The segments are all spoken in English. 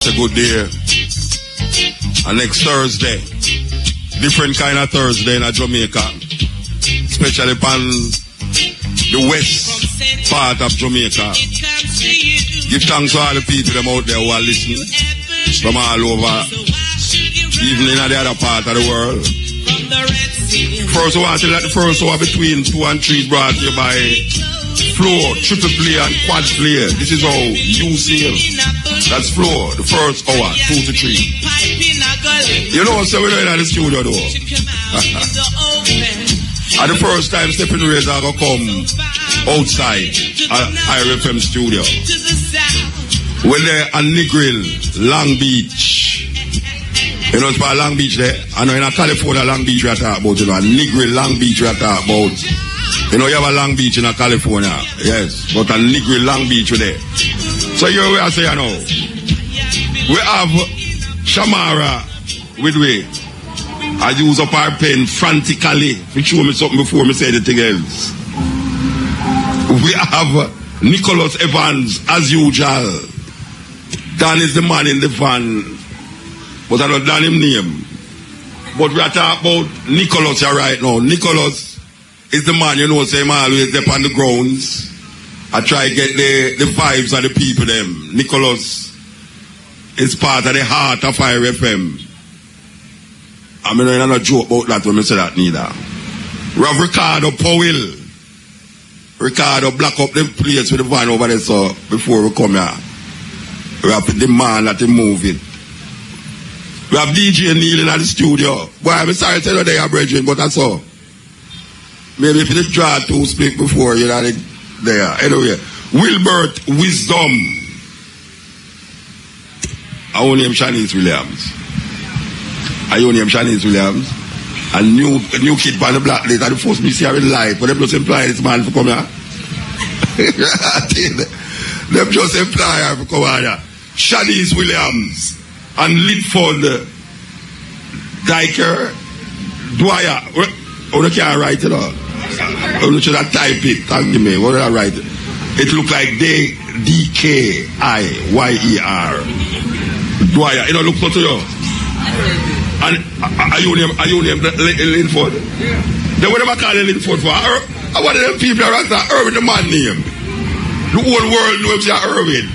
It's a good day. And next Thursday, different kind of Thursday in Jamaica, especially on the west part of Jamaica. Give thanks to all the people them out there who are listening from all over, even in the other part of the world. First one, let the first one between 2 and 3 brought to you by Floor, Triple Play and Quad Play. This is how you seal. That's Floor, the first hour, 2 to 3. You know, so we're in the studio though. And the first time Steppin Razor will come outside at irieFm studio. We're there at Ngril, Long Beach. You know, it's by Long Beach there. I know in California, Long Beach we are talking about, you know, Ngril, Long Beach we are talking about. You know, you have a Long Beach in California, yes, but a Ngril, Long Beach there. So here we are saying, you know, we have Shamara with we. I use up our pen frantically to show me something before me say anything else. We have Nicholas Evans as usual. Dan is the man in the van, but I don't know him name. But we are talking about Nicholas here right now. Nicholas is the man, you know, say I'm always up on the grounds. I try to get the vibes of the people them. Nicholas is part of the heart of irieFM. I mean, I'm not joke about that when I say that neither. We have Ricardo Powell. Ricardo block up the place with the van over there, so before we come here. We have the man that move it. We have DJ Neil in the studio. Boy, I'm sorry to tell you they are brethren, but that's all. Maybe if you did try to speak before, you're not there. Anyway, Wilbert Wisdom. I own him Shanice Williams. I own him Shanice Williams. A new kid by the black list. I the first me see her in life, but them just imply this man for come here. Them just imply her for come here. Shanice Williams and Lidford Diker Dwyer. Oh, they can't write it all. Oh, should I type it? Thank me. What did I write? It look like D-K-I-Y-E-R. Dwyer. It don't look so to you. And are you name Linford? Yeah. Then what am I calling Linford for? What are them people that are Irvin the man name? The whole world knows you are Irvin.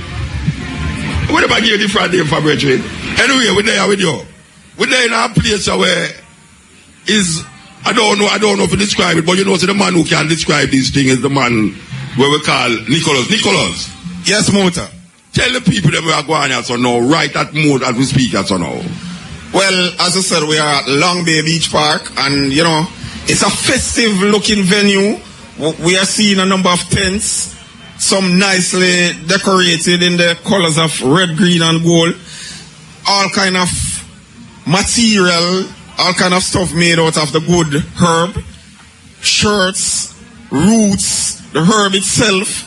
What am I give you different name for brethren? Anyway, we're there with you. We're there in a place where is I don't know if to describe it, but you know, so the man who can describe these things is the man where we call Nicholas. Nicholas. Yes, Mota. Tell the people that we are going at so now, right at mode as we speak at so now. Well, as I said, we are at Long Bay Beach Park, and you know, it's a festive looking venue. We are seeing a number of tents, some nicely decorated in the colors of red, green, and gold. All kind of material, all kind of stuff made out of the good herb, shirts, roots, the herb itself.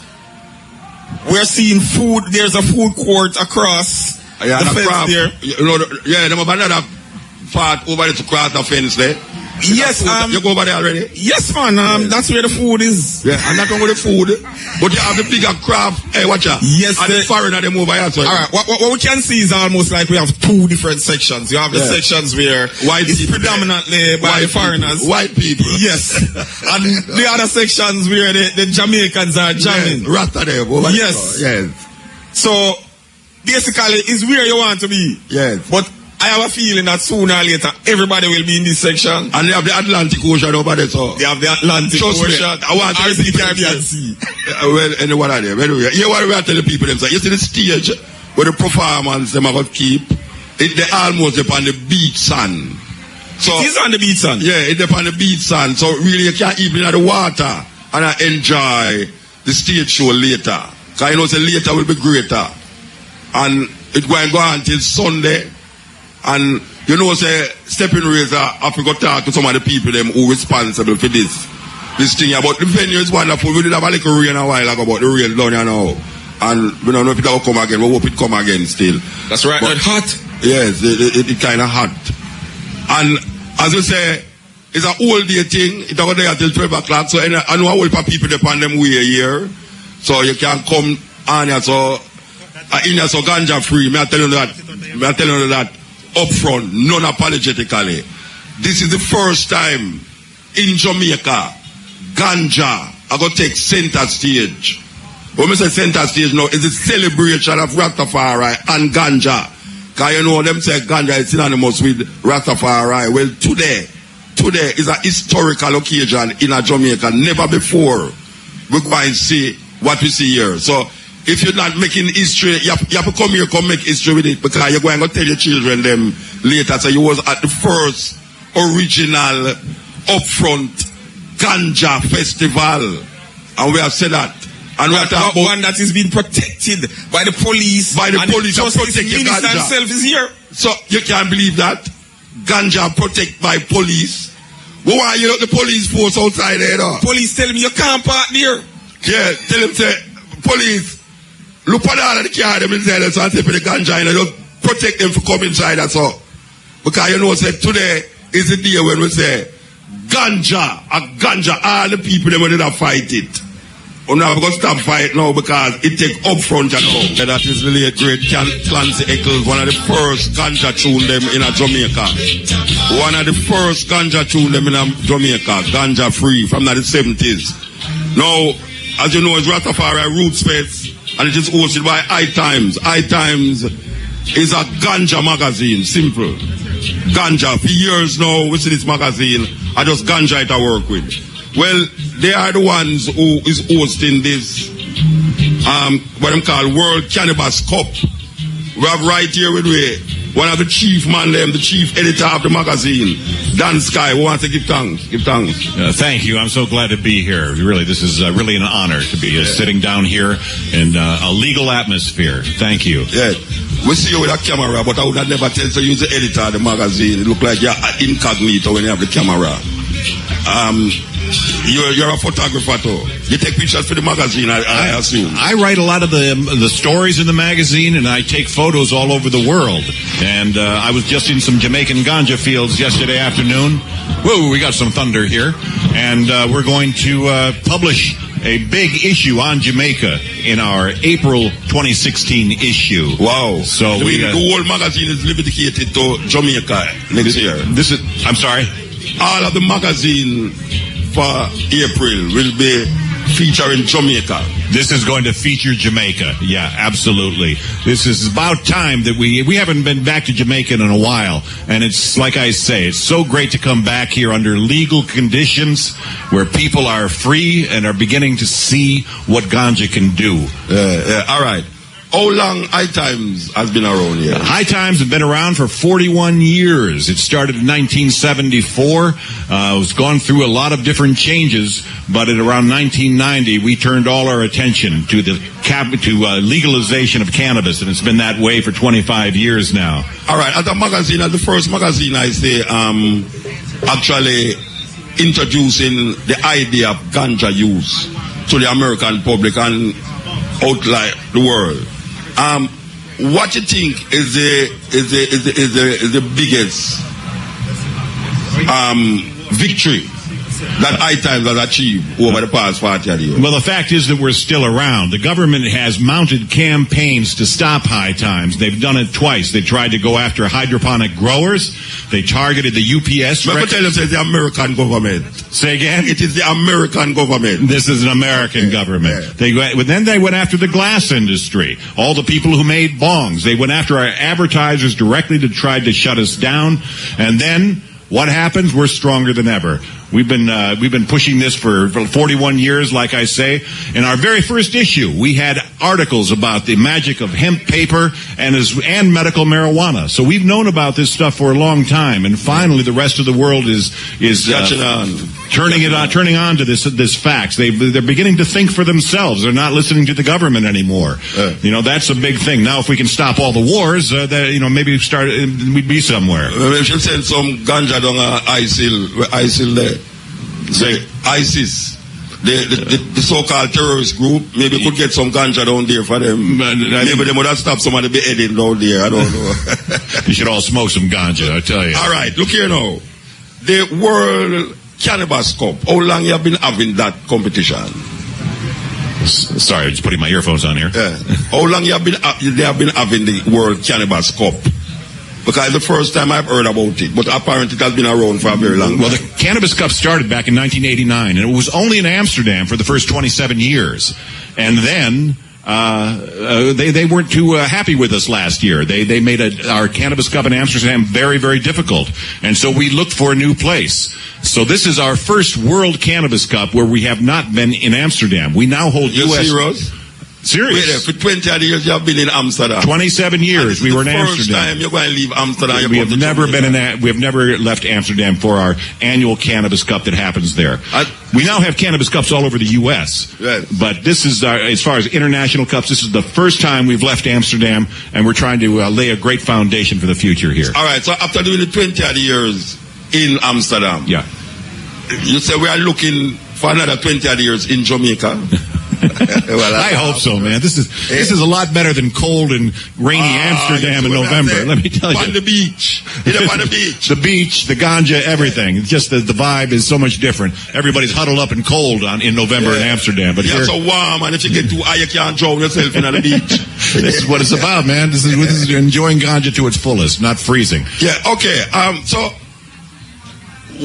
We're seeing food. There's a food court across the fence there. You know, yeah, them have another part over there to cross the fence there. Yes, you go over there already? Yes, man. That's where the food is. Yeah, and not only the food, but you have the bigger craft. Hey, watch out. Yes, and the foreigner them over here. So all right. What we can see is almost like we have 2 different sections. You have the sections where white it's predominantly by the foreigners, white people. Yes, and the other sections where the Jamaicans are jamming. Yes, Rasta there. Yes, yes. So basically, it's where you want to be. Yes, but I have a feeling that sooner or later everybody will be in this section. And they have the Atlantic Ocean over there, so they have the Atlantic Ocean. I want to the Caribbean Sea. Well, and what are they? Here what we are telling people them say, you see the stage where the performance them are going to keep, they almost upon the beach sand. So it is on the beach sand. Yeah, it's upon the beach sand. So really you can't even at the water and enjoy the stage show later. Because you know say later will be greater. And it going to go on until Sunday. And you know, say Steppin Razor, I forgot to talk to some of the people them who responsible for this thing. About the venue is wonderful. We did have a little rain a while ago, but the rain down here now. And we don't know if it will come again. We hope it come again still. That's right. But hot. Yes, it kind of hot. And as we say, it's a whole day thing. It's over there till 12 o'clock. So I know a whole lot of people depend them way here. So you can come on here. So in here so ganja free. Me I tell you that I'm telling you that up front, non-apologetically. This is the first time in Jamaica, ganja are going to take center stage. When we say center stage now, it's a celebration of Rastafari and ganja. Because you know, them say ganja is synonymous with Rastafari. Well, today is a historical occasion in a Jamaica. Never before we go and see what we see here. So, if you're not making history, you have to come here, come make history with it, because you're going to tell your children them later. So you was at the first original upfront Ganja Festival. And we have said that. And we have talked about one that is being protected by the police. By the police that protect the Minister ganja. himself is here. So you can't believe that. Ganja protected by police. Well, why you not the police force outside there? Police tell me you can't park there. Yeah, tell him say, police, look at all of the car them inside there, so I take for the ganja and just protect them for coming inside, that's all. Because you know, say today is the day when we say ganja, all the people them will fight it. We're not going to stop fight now because it take up front and all. Yeah, that is really a great Clancy Eccles, one of the first ganja tune them in a Jamaica. One of the first ganja tune them in a Jamaica, ganja free from the 70s. Now, as you know, it's Rastafari Roots Fest, and it is hosted by I Times. I Times is a ganja magazine, simple. Ganja. For years now, we see this magazine, I just ganja it I work with. Well, they are the ones who is hosting this, what I'm called World Cannabis Cup. We have right here with me one of the chief man, the chief editor of the magazine, Dan Sky, who wants to give thanks. Give thanks. Thank you. I'm so glad to be here. Really, this is really an honor to be sitting down here in a legal atmosphere. Thank you. Yeah. We see you with a camera, but I would have never tell you the editor of the magazine. It look like you're incognito when you have the camera. You're a photographer too. You take pictures for the magazine, I assume. I write a lot of the stories in the magazine, and I take photos all over the world. And I was just in some Jamaican ganja fields yesterday afternoon. Whoa, we got some thunder here. And we're going to publish a big issue on Jamaica in our April 2016 issue. Wow. So the whole magazine is dedicated to Jamaica next year. I'm sorry? All of the magazine for April will be featuring Jamaica. This is going to feature Jamaica. Yeah, absolutely. This is about time that we haven't been back to Jamaica in a while. And it's like I say, it's so great to come back here under legal conditions where people are free and are beginning to see what ganja can do. All right. How long High Times has been around here? High Times have been around for 41 years. It started in 1974. It's gone through a lot of different changes, but at around 1990, we turned all our attention to legalization of cannabis, and it's been that way for 25 years now. All right. As a magazine, as the first magazine, I say, actually introducing the idea of ganja use to the American public and outline the world. What you think is the biggest victory that High Times has achieved over the past 40 years? Well, the fact is that we're still around. The government has mounted campaigns to stop High Times. They've done it twice. They tried to go after hydroponic growers. They targeted the UPS. Let me tell you, it's the American government. Say again? It is the American government. This is an American government. Then they went after the glass industry. All the people who made bongs. They went after our advertisers directly to try to shut us down. And then what happens? We're stronger than ever. We've been pushing this for 41 years, like I say. In our very first issue, we had articles about the magic of hemp paper and medical marijuana. So we've known about this stuff for a long time, and finally, the rest of the world is turning on to this facts. They're beginning to think for themselves. They're not listening to the government anymore. That's a big thing. Now, if we can stop all the wars, maybe we'd be somewhere. We should send some ganja down ISIL there. Say ISIS, the so-called terrorist group, maybe could get some ganja down there for them. Maybe they would have stopped somebody beheading down there. I don't know. You should all smoke some ganja, I tell you. All right, look here now. The World Cannabis Cup. How long you have been having that competition? Sorry, I'm just putting my earphones on here. How long they have been having the World Cannabis Cup? Because it's the first time I've heard about it, but apparently it has been around for a very long time. Well, the Cannabis Cup started back in 1989, and it was only in Amsterdam for the first 27 years. And then they weren't too happy with us last year. They made our Cannabis Cup in Amsterdam very, very difficult. And so we looked for a new place. So this is our first World Cannabis Cup where we have not been in Amsterdam. We now hold U.S. Serious? Serious. Wait, for 20 years you have been in Amsterdam. 27 years we were in Amsterdam. First time you're going to leave Amsterdam. We have never been in that. We have never left Amsterdam for our annual Cannabis Cup that happens there. We now have Cannabis Cups all over the U.S. Yes. But this is, as far as international cups, this is the first time we've left Amsterdam, and we're trying to lay a great foundation for the future here. All right, so after doing the 20 years in Amsterdam, yeah, you say we are looking for another 20 years in Jamaica. Well, I hope so, man. This is a lot better than cold and rainy Amsterdam in November. Let me tell you. On the beach. On the beach. The beach, the ganja, everything. It's just the vibe is so much different. Everybody's huddled up and cold in November in Amsterdam. But here, so warm, and if you get too high, you can't drown yourself in the beach. This is what it's about, man. This is enjoying ganja to its fullest, not freezing. Yeah, okay. So,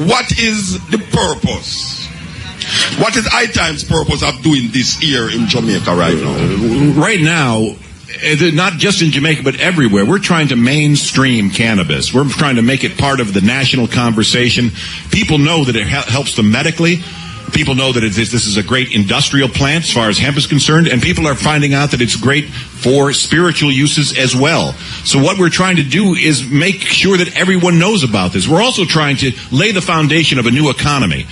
what is the purpose? What is iTime's purpose of doing this here in Jamaica right now? Right now, not just in Jamaica, but everywhere, we're trying to mainstream cannabis. We're trying to make it part of the national conversation. People know that it helps them medically. People know that this is a great industrial plant as far as hemp is concerned, and people are finding out that it's great for spiritual uses as well. So what we're trying to do is make sure that everyone knows about this. We're also trying to lay the foundation of a new economy.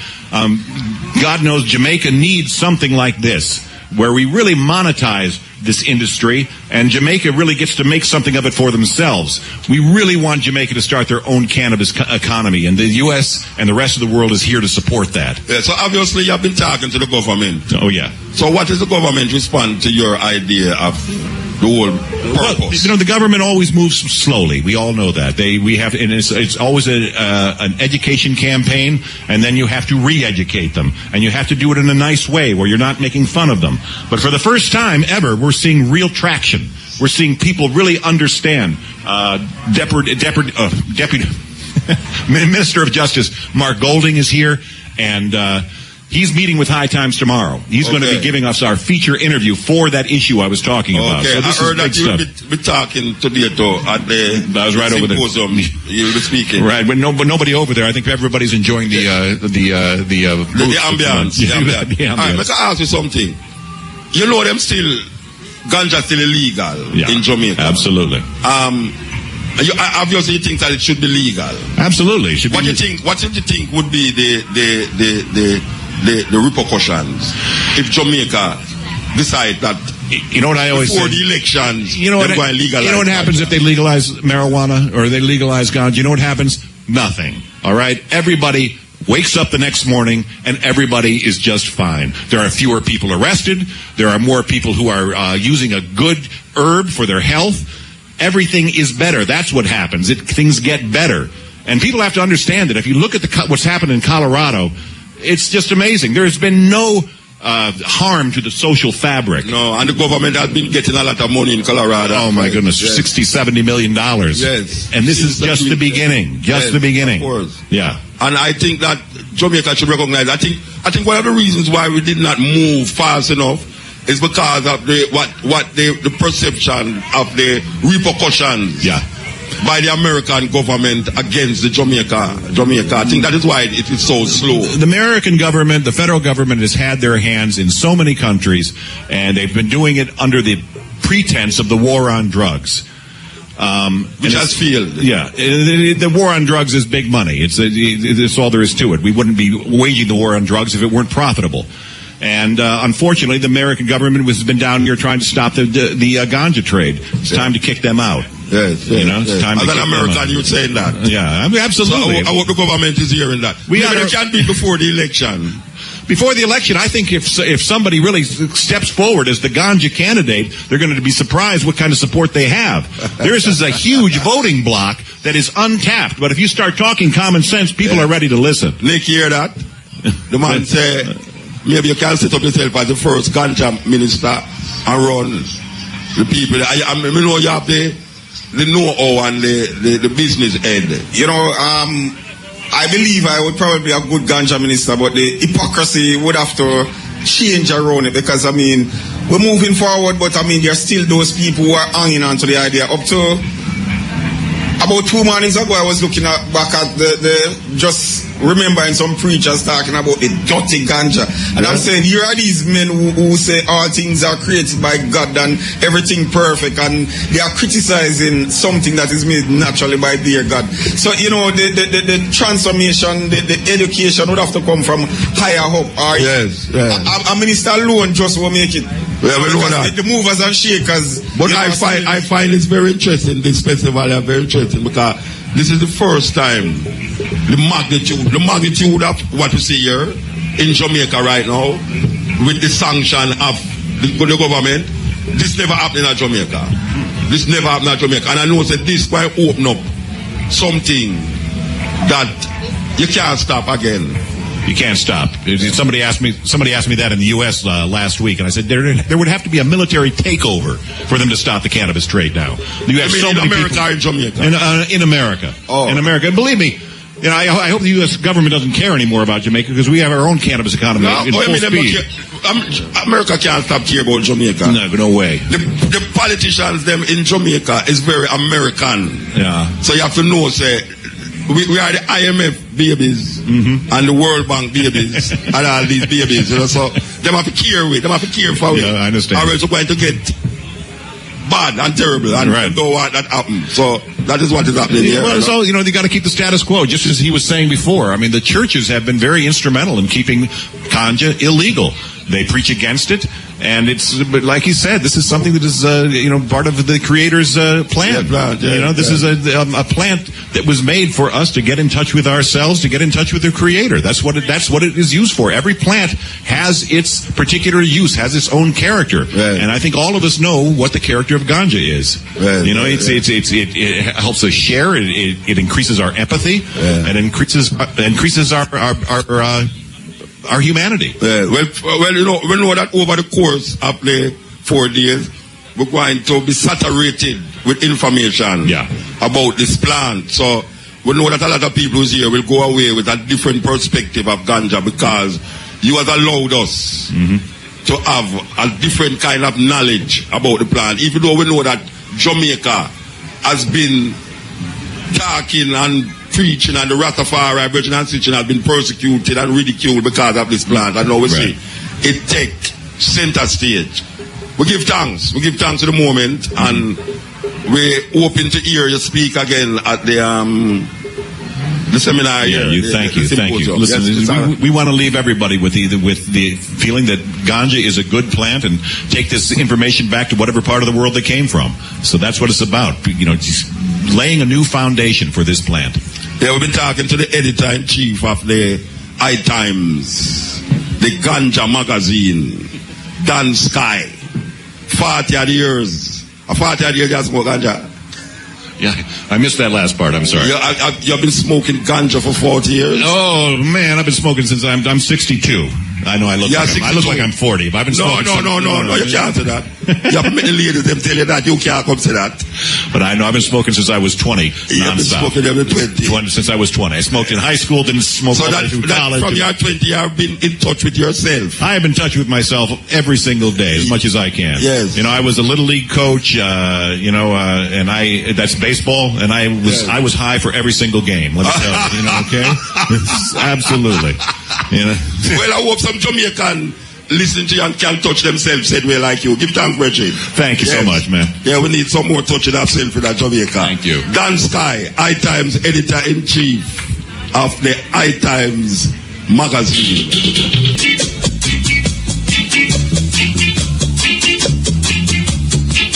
God knows Jamaica needs something like this, where we really monetize this industry, and Jamaica really gets to make something of it for themselves. We really want Jamaica to start their own cannabis economy, and the U.S. and the rest of the world is here to support that. Yeah, so obviously you have been talking to the government. Oh, yeah. So what is the government response to your idea of the whole purpose? Well, the government always moves slowly. We all know that. And it's always an education campaign, and then you have to re-educate them, and you have to do it in a nice way where you're not making fun of them. But for the first time ever, we're seeing real traction. We're seeing people really understand. Deputy Minister of Justice Mark Golding is here, and he's meeting with High Times tomorrow. He's going to be giving us our feature interview for that issue I was talking about. Okay, so this I heard is that you'll be talking today at the I was right over there. You'll be speaking. Right, but nobody over there. I think everybody's enjoying the ambiance. The ambiance. All right, let me ask you something. You know them ganja still illegal in Jamaica. Absolutely. Obviously, you think that it should be legal. Absolutely. What do you think would be the repercussions if Jamaica decide that? You know what I always before say? The elections, you know what happens if they legalize marijuana or they legalize ganja? You know what happens? Nothing. All right. Everybody wakes up the next morning and everybody is just fine. There are fewer people arrested. There are more people who are using a good herb for their health. Everything is better. That's what happens. Things get better. And people have to understand that if you look at what's happened in Colorado, it's just amazing. There's been no harm to the social fabric. No, and the government has been getting a lot of money in Colorado. Oh, my goodness. Yes. $60-70 million. Yes. And this is just the beginning. Just the beginning. Of course. Yeah. And I think that Jamaica should recognize, I think one of the reasons why we did not move fast enough is because of the perception of the repercussions by the American government against the Jamaica. I think that is why it is so slow. The American government, the federal government, has had their hands in so many countries, and they've been doing it under the pretense of the war on drugs. Which has failed. Yeah, the war on drugs is big money. It's all there is to it. We wouldn't be waging the war on drugs if it weren't profitable. And unfortunately, the American government has been down here trying to stop the ganja trade. It's time to kick them out. Yes. It's time to as kick an American, you're saying that. Yeah, I mean, absolutely. So I hope the government is hearing that. Maybe it can't be before the election. Before the election, I think if somebody really steps forward as the ganja candidate, they're going to be surprised what kind of support they have. Theirs is a huge voting block that is untapped. But if you start talking common sense, people are ready to listen. Nick, hear that? The man say, maybe you can set up yourself as the first ganja minister and run the people. I know you have the the know-how and the business head? You know, I believe I would probably be a good ganja minister, but the hypocrisy would have to change around it, because I mean, we're moving forward, but I mean, there are still those people who are hanging on to the idea. Up to about 2 mornings ago, I was looking back at the just remembering some preachers talking about the dirty ganja. And I'm saying, here are these men who say all things are created by God and everything perfect, and they are criticizing something that is made naturally by their God. So, you know, the transformation, the education would have to come from higher up. Or a minister alone just will make it. Yeah, we know that. The movers and shakers. But I find it's very interesting, this festival is very interesting, because this is the first time the magnitude of what we see here in Jamaica right now, with the sanction of the government, this never happened in Jamaica. This never happened in Jamaica. And I know that this might open up something that you can't stop again. You can't stop. Somebody asked me that in the U.S. Last week, and I said there would have to be a military takeover for them to stop the cannabis trade. Now you have so many America people in Jamaica. In America. Oh. In America, and believe me, you know, I hope the U.S. government doesn't care anymore about Jamaica, because we have our own cannabis economy in full speed. America can't stop caring about Jamaica. No way. The politicians them in Jamaica is very American. Yeah. So you have to know, say, we are the IMF babies and the World Bank babies and all these babies. You know, so them have to care with, them have to care for it. Yeah, I understand. Or else we're going to get bad and terrible, and we don't want that happen. So that is what is happening here. Well, so, you know, they got to keep the status quo, just as he was saying before. I mean, the churches have been very instrumental in keeping ganja illegal. They preach against it, and but like he said, this is something that is, part of the Creator's plan. This is a plant that was made for us to get in touch with ourselves, to get in touch with the Creator. That's what it is used for. Every plant has its particular use, has its own character, and I think all of us know what the character of ganja is. It helps us share. It increases our empathy, and increases our humanity. We know that over the course of the 4 days, we're going to be saturated with information about this plant. So we know that a lot of people who's here will go away with a different perspective of ganja, because you have allowed us to have a different kind of knowledge about the plant, even though we know that Jamaica has been talking and preaching, and the Rastafari, Virgin and Sitchin have been persecuted and ridiculed because of this plant. And now we see it take center stage. We give thanks. We give thanks to the moment, and we're open to hear you speak again at the seminar. Thank you. Listen, we want to leave everybody with the feeling that ganja is a good plant, and take this information back to whatever part of the world they came from. So that's what it's about. You know, just laying a new foundation for this plant. Yeah, we've been talking to the editor-in-chief of the I-Times, the Ganja magazine, Dan Sky. 40 years. 40 years you smoke ganja. Yeah, I missed that last part. I'm sorry. You've been smoking ganja for 40 years? Oh, man, I've been smoking since I'm 62. I know I look like I'm 40, but I've been smoking. No, you can't say that. You have many ladies them tell you that. You can't come say that. But I know I've been smoking since I was 20. You've been smoking every 20. Since I was 20. I smoked in high school, didn't smoke all the way through college. From your 20, you have been in touch with yourself. I have been in touch with myself every single day, as much as I can. Yes. You know, I was a little league coach, and that's baseball, and I was high for every single game. Let me tell you, okay? Absolutely. You know. Well, I hope some Jamaican listening to you and can touch themselves said way like you. Give thanks, Reggie. Thank you so much, man. Yeah, we need some more touching ourselves in that Jamaica. Thank you. Dan Sky, I-Times editor-in-chief of the I-Times magazine.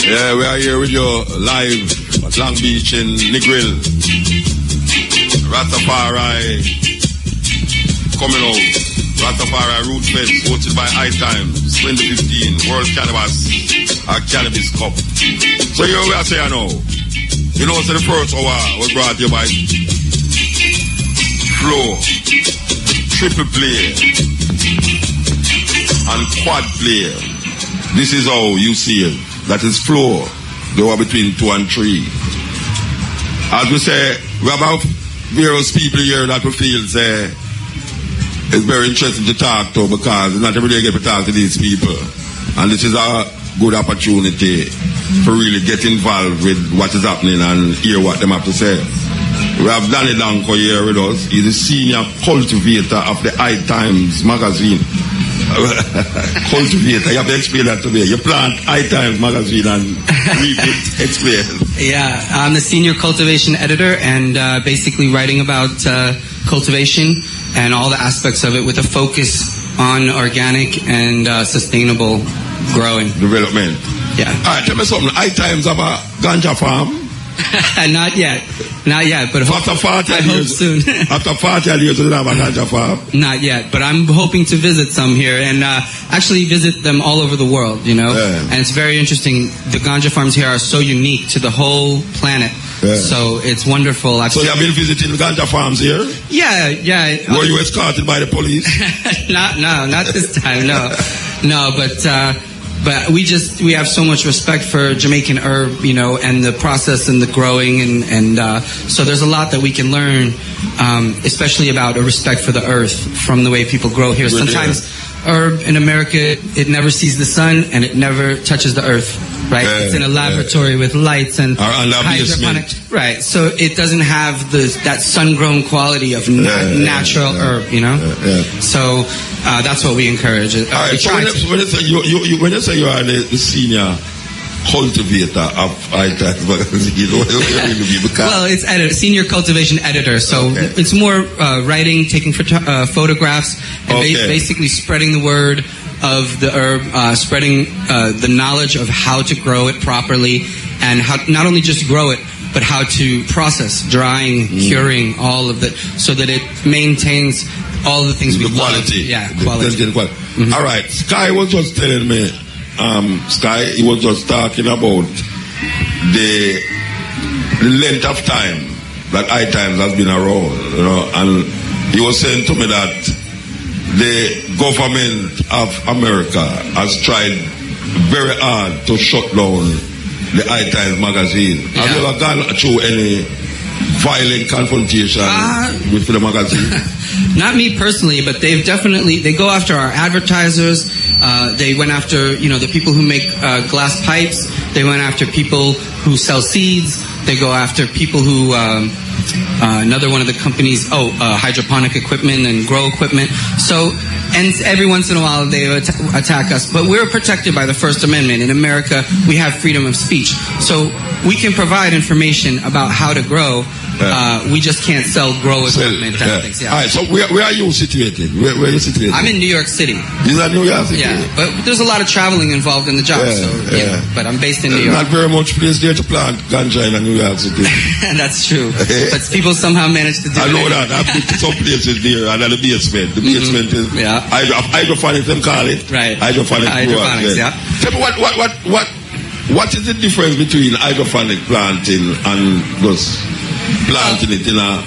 Yeah, we are here with you live at Long Beach in Ngril. Rastafari coming out. Rastafari Root Fest, hosted by I-Times, 2015, World Cannabis Cup. So here we are saying now, you know, so the first hour was brought to you by Flow, Triple Play, and Quad Play. This is how you see it. That is Flow, the one between 2 and 3. as we say, we have about various people here that we feel say it's very interesting to talk to, because not every day you get to talk to these people. And this is a good opportunity to really get involved with what is happening and hear what them have to say. We have Danny Danko here with us. He's the senior cultivator of the High Times magazine. Cultivator, you have to explain that to me. You plant High Times magazine and read it, explain. Yeah, I'm the senior cultivation editor and basically writing about cultivation and all the aspects of it with a focus on organic and sustainable growing. Development. Yeah. All right, tell me something. High Times have a ganja farm? Not yet, but after 40 I hope soon. After 40 years, you don't have a ganja farm? Not yet, but I'm hoping to visit some here and actually visit them all over the world, you know. Yeah. And it's very interesting. The ganja farms here are so unique to the whole planet. Yeah. So it's wonderful. So you have been visiting the ganja farms here? Yeah. Were you escorted by the police? not this time, no, but we have so much respect for Jamaican herb, you know, and the process and the growing, and so there's a lot that we can learn, especially about a respect for the earth from the way people grow here. Sometimes herb in America, it never sees the sun and it never touches the earth, right? It's in a laboratory with lights and hydroponic, right? So it doesn't have that sun-grown quality of natural herb, you know. So that's what we encourage. Right, so when you say you are the senior cultivator of High Times magazine, well, it's senior cultivation editor, so it's more writing, taking photographs, and basically spreading the word of the herb, spreading the knowledge of how to grow it properly, and how not only just grow it, but how to process, drying, curing, all of that, so that it maintains all the things we love. Yeah, quality. Mm-hmm. All right, Sky was just telling me, he was just talking about the length of time that High Times has been around, you know, and he was saying to me that the government of America has tried very hard to shut down the High Times magazine. Have you ever gone through any violent confrontation with the magazine? Not me personally, but they go after our advertisers. They went after, you know, the people who make glass pipes. They went after people who sell seeds. They go after people who, another one of the companies, hydroponic equipment and grow equipment. So, and every once in a while they attack us. But we're protected by the First Amendment. In America, we have freedom of speech. So we can provide information about how to grow. We just can't grow equipment. Things. All right, so where are you situated? Where are you situated? I'm in New York City. You're in New York City? Yeah, but there's a lot of traveling involved in the job. But I'm based in New York. Not very much place there to plant ganja in New York City. That's true. But people somehow manage to do it. I know that. I've been to some places there, and the basement. The basement is hydroponics, them call it. Right. Hydroponics, yeah. Tell me what is the difference between hydroponic planting and just planting it in a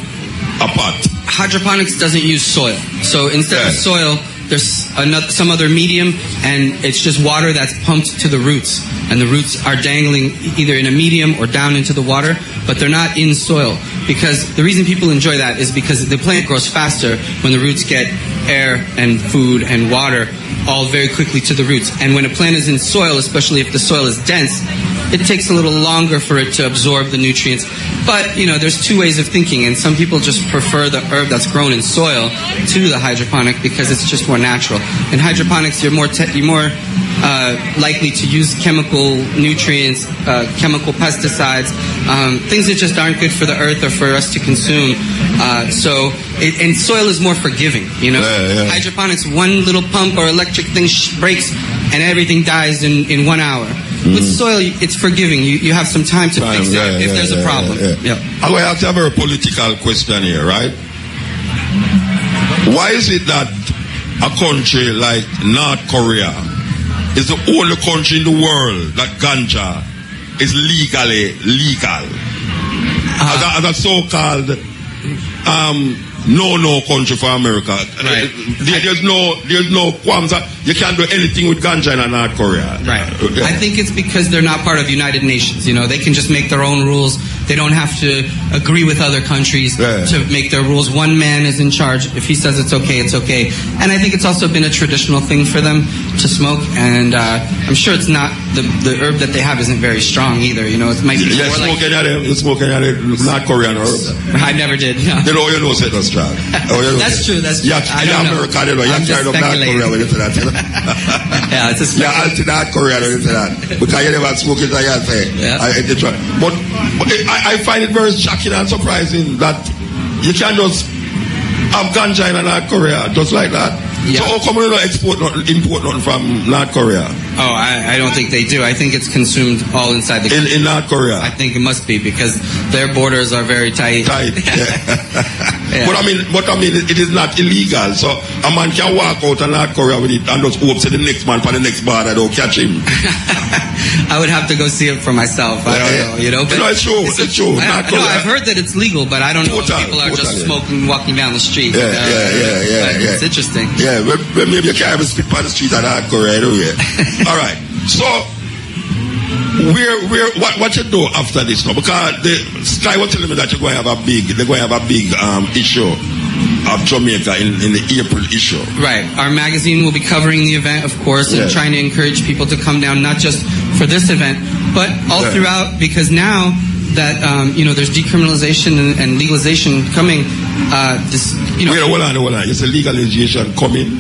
pot? Hydroponics doesn't use soil. So instead of soil, there's some other medium, and it's just water that's pumped to the roots. And the roots are dangling either in a medium or down into the water, but they're not in soil. Because the reason people enjoy that is because the plant grows faster when the roots get air and food and water all very quickly to the roots. And when a plant is in soil, especially if the soil is dense, it takes a little longer for it to absorb the nutrients. But, you know, there's two ways of thinking, and some people just prefer the herb that's grown in soil to the hydroponic because it's just more natural. In hydroponics, you're more likely to use chemical nutrients, chemical pesticides, things that just aren't good for the earth or for us to consume. And soil is more forgiving, you know. Hydroponics, one little pump or electric thing breaks and everything dies in 1 hour. With soil, it's forgiving. You have some time to fix it if there's a problem. I'm going to have a very political question here, right? Why is it that a country like North Korea is the only country in the world that ganja is legally legal? As a so-called no country for America. Right. There's no qualms. You can't do anything with ganja in North Korea. Right. I think it's because they're not part of the United Nations. You know, they can just make their own rules. They don't have to agree with other countries to make their rules. One man is in charge. If he says it's okay, it's okay. And I think it's also been a traditional thing for them to smoke. And I'm sure it's not the herb that they have isn't very strong either. You know, it might be you're smoking at it, North Korean herb. I never did. No. You know, it's not strong. That's true. That's true. I don't know. You have tried up North Korea when you say that. Yeah, it's a you're anti-North Korea when you say that. Because you never smoke it, I say. But I find it very shocking and surprising that you can just have ganja in North Korea just like that. Yeah. So how come you don't import nothing from North Korea? Oh, I don't think they do. I think it's consumed all inside the country. In North Korea? I think it must be because their borders are very tight. Yeah. But I mean, it is not illegal. So a man can walk out of North Korea with it and just hope to the next man for the next bar that don't catch him. I would have to go see it for myself. I don't know, you know. But it's true. It's true. I've heard that it's legal, but I don't know if people are just smoking, walking down the street. It's interesting. Yeah, maybe you can't even spit by the street of North Korea anyway. All right. So, what you do after this now? Because the Sky was telling me that they're going to have a big issue of Jamaica in the April issue. Right. Our magazine will be covering the event, of course, and trying to encourage people to come down, not just for this event, but all throughout, because now that, there's decriminalization and legalization coming, hold on. It's a legalization coming?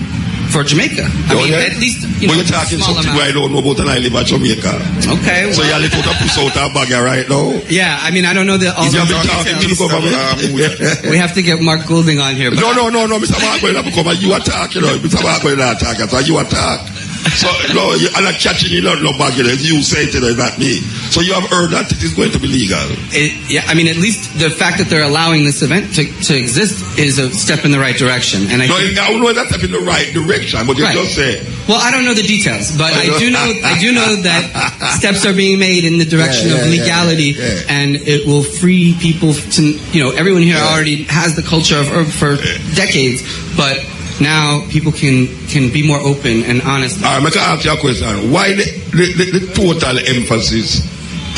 For Jamaica. I mean, at least, you're talking something where I don't know about and I live at Jamaica. Okay. So you're a little push out of bag right now? Yeah, I mean, I don't know all the we have to get Mark Goulding on here. No, Mr. Mark will not come. You attack, Mr. Mark will not attack. So you attack. So, no, I'm not catching you, no bag, you say it, not me. So you have heard that it is going to be legal? I mean, at least the fact that they're allowing this event to exist is a step in the right direction. And I don't know that step in the right direction, but you just say. Well, I don't know the details, but I do know that steps are being made in the direction of legality, and it will free people to, everyone here already has the culture of herb for decades, but now people can be more open and honest. All right, I can ask you a question. Why the total emphasis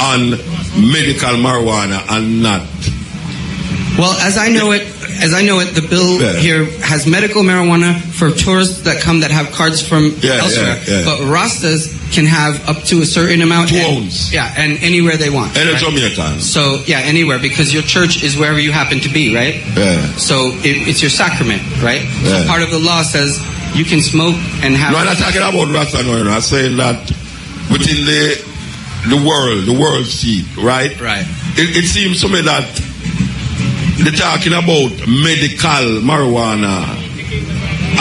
on medical marijuana and not? Well, as I know it, the bill here has medical marijuana for tourists that come that have cards from elsewhere. But Rastas can have up to a certain amount. 2 ounces. Yeah, and anywhere they want. And Jamaican. So, anywhere, because your church is wherever you happen to be, right? Yeah. So, it's your sacrament, right? So, part of the law says you can smoke and have... No, I'm not talking about Rasta, no. I'm saying that within the world scene, right? Right. It seems to me that they're talking about medical marijuana,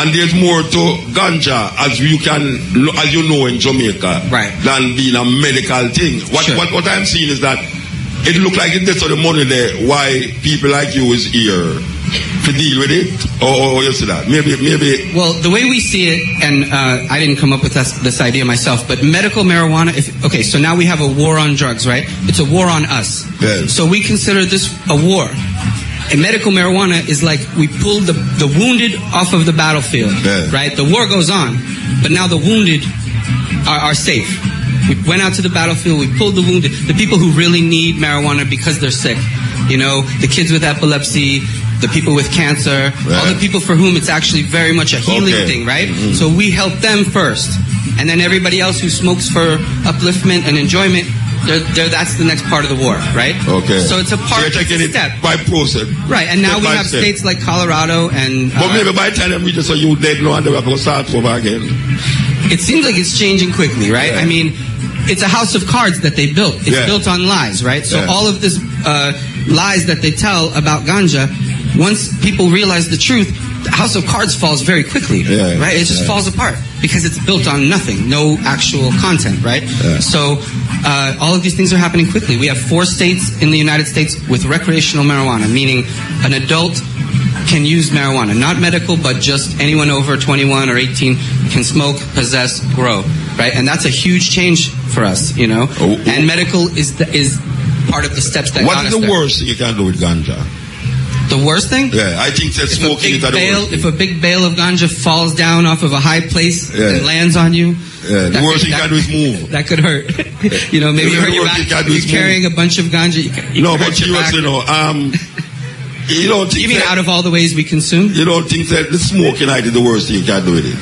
and there's more to ganja, as you know in Jamaica, right, than being a medical thing. What I'm seeing is that it looks like it's just the money there. Why people like you is here to deal with it, or you see that? Maybe. Well, the way we see it, and I didn't come up with this idea myself, but medical marijuana. So now we have a war on drugs, right? It's a war on us. Yes. So we consider this a war. And medical marijuana is like we pulled the wounded off of the battlefield, right? The war goes on, but now the wounded are safe. We went out to the battlefield, we pulled the wounded, the people who really need marijuana because they're sick. The kids with epilepsy, the people with cancer, all the people for whom it's actually very much a healing thing, right? Mm-hmm. So we help them first. And then everybody else who smokes for upliftment and enjoyment, that's the next part of the war, right? Okay. So it's a part of the step. By process. Right, and now we have states like Colorado and... But maybe by the time them reach so you dead no and they're going to start over again. It seems like it's changing quickly, right? I mean, it's a house of cards that they built. It's built on lies, right? So all of this lies that they tell about ganja, once people realize the truth, the house of cards falls very quickly, right? It just falls apart because it's built on nothing, no actual content, right? So all of these things are happening quickly. We have 4 states in the United States with recreational marijuana, meaning an adult can use marijuana, not medical, but just anyone over 21 or 18 can smoke, possess, grow, right? And that's a huge change for us, And medical is part of the steps that got us there. What is the worst thing you can do with ganja? The worst thing? Yeah, I think that smoking is the worst thing. If a big bale of ganja falls down off of a high place and lands on you, Yeah, the worst thing you can do is move. That could hurt. You know, maybe hurt your back. If you're carrying a bunch of ganja, you no, can but seriously, no. You don't think you mean out of all the ways we consume? You don't think that the smoking night is the worst thing you can do with it?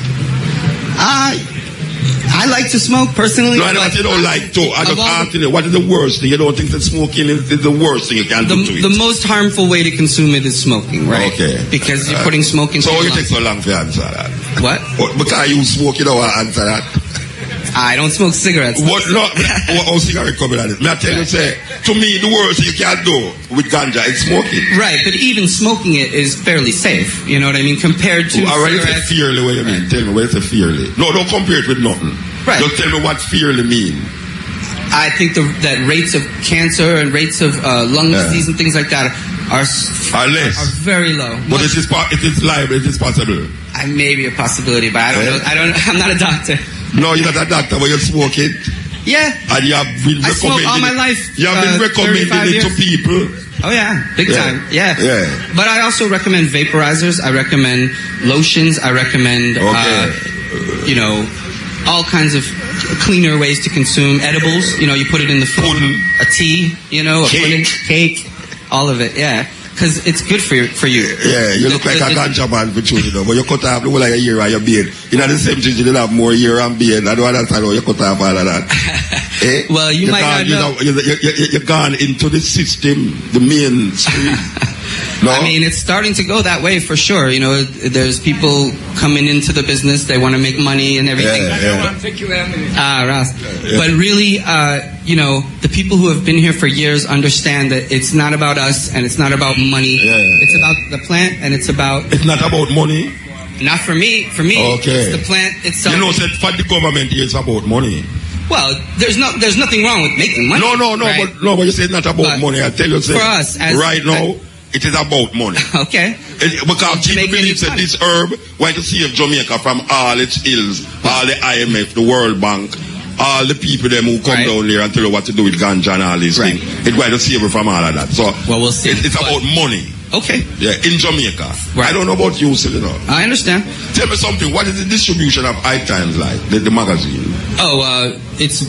I like to smoke personally. No, I know what you don't like to. I just asking you, what is the worst thing? You don't think that smoking is the worst thing you can do to it? The most harmful way to consume it is smoking, right? Okay. Because you're putting smoke into So your you lungs. take so long to answer that? What? Because you smoke, you don't want to answer that? I don't smoke cigarettes. What? No, what cigarette coming at it? May I tell you, say, to me, the worst thing you can do with ganja is smoking. Right, but even smoking it is fairly safe. You know what I mean? Compared to already say cigarettes. fearly, what do you mean? Tell me, what is a fearly? No, don't compare it with nothing. Right. Just tell me what fearly mean. I think that rates of cancer and rates of lung disease and things like that are less. Are very low. But it is liable, it is possible. I may be a possibility, but I don't know. I'm not a doctor. No, you're not a doctor, but you smoke it. Yeah. And you have been I smoked all my life. You have been recommending it to people. Oh yeah, big time. Yeah. Yeah. But I also recommend vaporizers. I recommend lotions. I recommend you know, all kinds of cleaner ways to consume edibles. You know, you put it in the food, a tea, you know, a pudding, cake, all of it. Yeah. Because it's good for you. Yeah, you look like a ganja man for children, you know, but you cut off the whole like a year on your beard. You know, the same thing, you didn't have more year on beard. I don't understand how you cut off all of that. Well, you might not know. You're gone into the system, the mainstream. No? I mean, it's starting to go that way for sure. You know, there's people coming into the business. They want to make money and everything. Ross. But really, you know, the people who have been here for years understand that it's not about us and it's not about money. It's about the plant and it's about... It's not about money? Not for me. For me, it's the plant itself. You know, said for the government, it's about money. Well, there's nothing wrong with making money. No, right? but you say it's not about money. I tell you, for us, right now, it is about money. Okay. Because people believe that this herb want to save Jamaica from all its ills, all the IMF, the World Bank, all the people them who come down here and tell you what to do with ganja and all these things. It's going to save you from all of that. So well, we'll see. It's about money. Okay. Yeah, in Jamaica. Right. I don't know about you, you know. I understand. Tell me something. What is the distribution of High Times like, the magazine? Oh, it's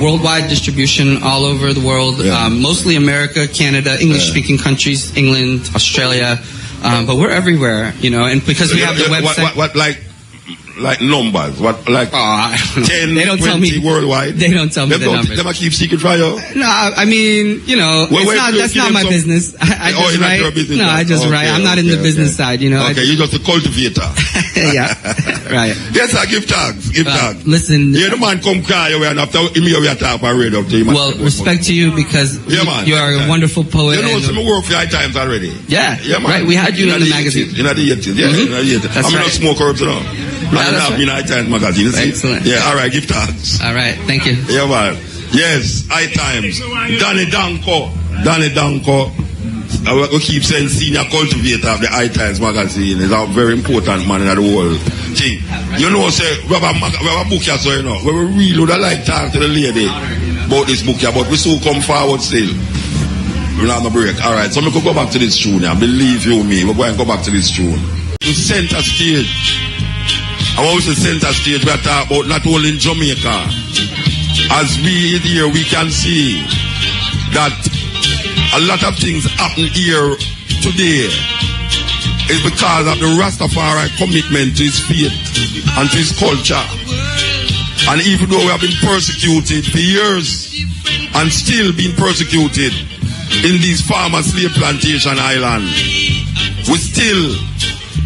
worldwide distribution all over the world. Yeah. Mostly America, Canada, English-speaking countries, England, Australia. But we're everywhere, you know. And because we have the website. What like numbers? What like 10, they don't 20 tell me worldwide? They don't tell me the numbers. Them keep secret for you? No, I mean, you know, that's not my business. I just write. Your business. No, I just write. I'm not in the business side, you know. Okay, you're just a cultivator. Yeah, right. Yes, I give thanks. Give thanks. Listen. Yeah, the man come cry away and after me we are talking about read up to him. Well, respect to you because you are a wonderful poet. You know, some work for High Times already. Yeah, man. Right. We had you in the magazine. In the 80s, yeah. In the 80s. I'm not smoke herbs, you know. I'm in High Times magazine. Excellent. Yeah, all right, give thanks. All right, thank you. Yeah, man. Yes, High Times. Danny Danko. We keep saying senior cultivator of the High Times magazine is a very important man in the whole thing. You know, say, we have a book here, so you know, we really would like to talk to the lady about this book here, but we still come forward still. We're not on a break. All right, so we could go back to this tune now. Believe you me, we're going to go back to this tune. The center stage. I want to center stage, we are talking about not only in Jamaica. As we here, we can see that a lot of things happen here today is because of the Rastafari commitment to his faith and to his culture. And even though we have been persecuted for years and still being persecuted in these farmer slave plantation islands, we still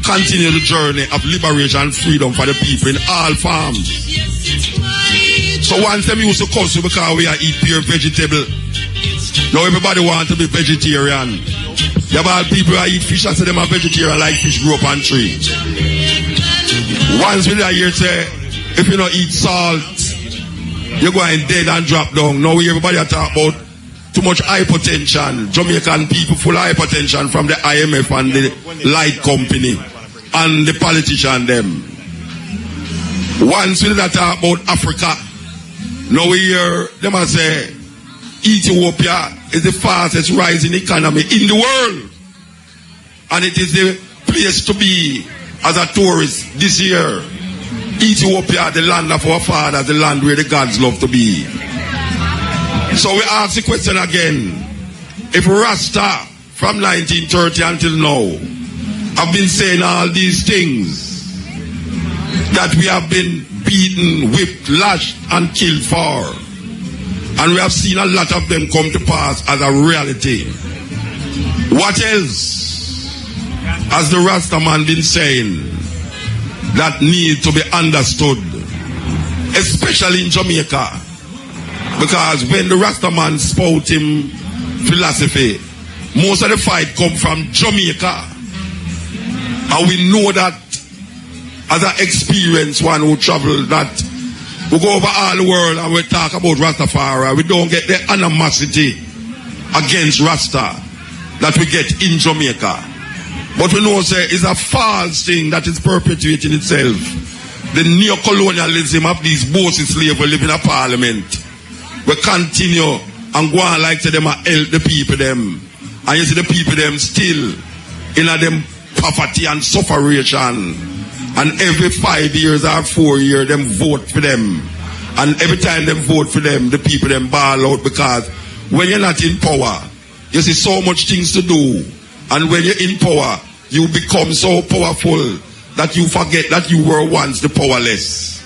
continue the journey of liberation and freedom for the people in all farms. So once them used to cuss because we are eat pure vegetable. Now everybody wants to be vegetarian. There are people who eat fish and say them are vegetarian like fish grow up on tree. Once we are here say, if you don't eat salt, you're going dead and drop down. Now everybody are talking about too much hypertension. Jamaican people full of hypertension from the IMF and the light company and the politician them. Once we talk about Africa, now we hear them say Ethiopia is the fastest rising economy in the world. And it is the place to be as a tourist this year. Ethiopia, the land of our fathers, the land where the gods love to be. So we ask the question again. If Rasta from 1930 until now have been saying all these things that we have been beaten, whipped, lashed and killed for, and we have seen a lot of them come to pass as a reality, what else has the Rasta man been saying that need to be understood, especially in Jamaica? Because when the Rasta man spout him philosophy, most of the fight come from Jamaica, and we know that as an experienced one who travel, that we go over all the world and we talk about Rastafari, we don't get the animosity against Rasta that we get in Jamaica. But we know say it's a false thing that is perpetuating itself. The neo-colonialism of these bossy slaves who live in a parliament. We continue and go on like say them and help the people them. And you see the people them still in a them poverty and sufferation. And every 5 years or 4 years them vote for them. And every time them vote for them, the people them ball out, because when you're not in power, you see so much things to do. And when you're in power, you become so powerful that you forget that you were once the powerless.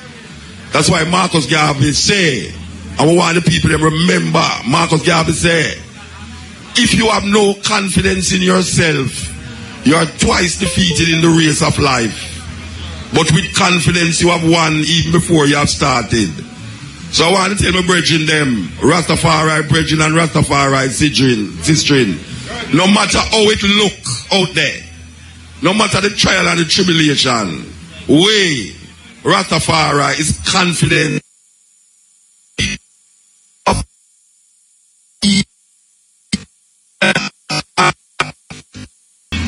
That's why Marcus Garvey say, and we want the people to remember, Marcus Garvey say, if you have no confidence in yourself, you are twice defeated in the race of life. But with confidence you have won even before you have started. So I want to tell my brethren them, Rastafari brethren and Rastafari sistren, no matter how it look out there, no matter the trial and the tribulation, we, Rastafari, is confident.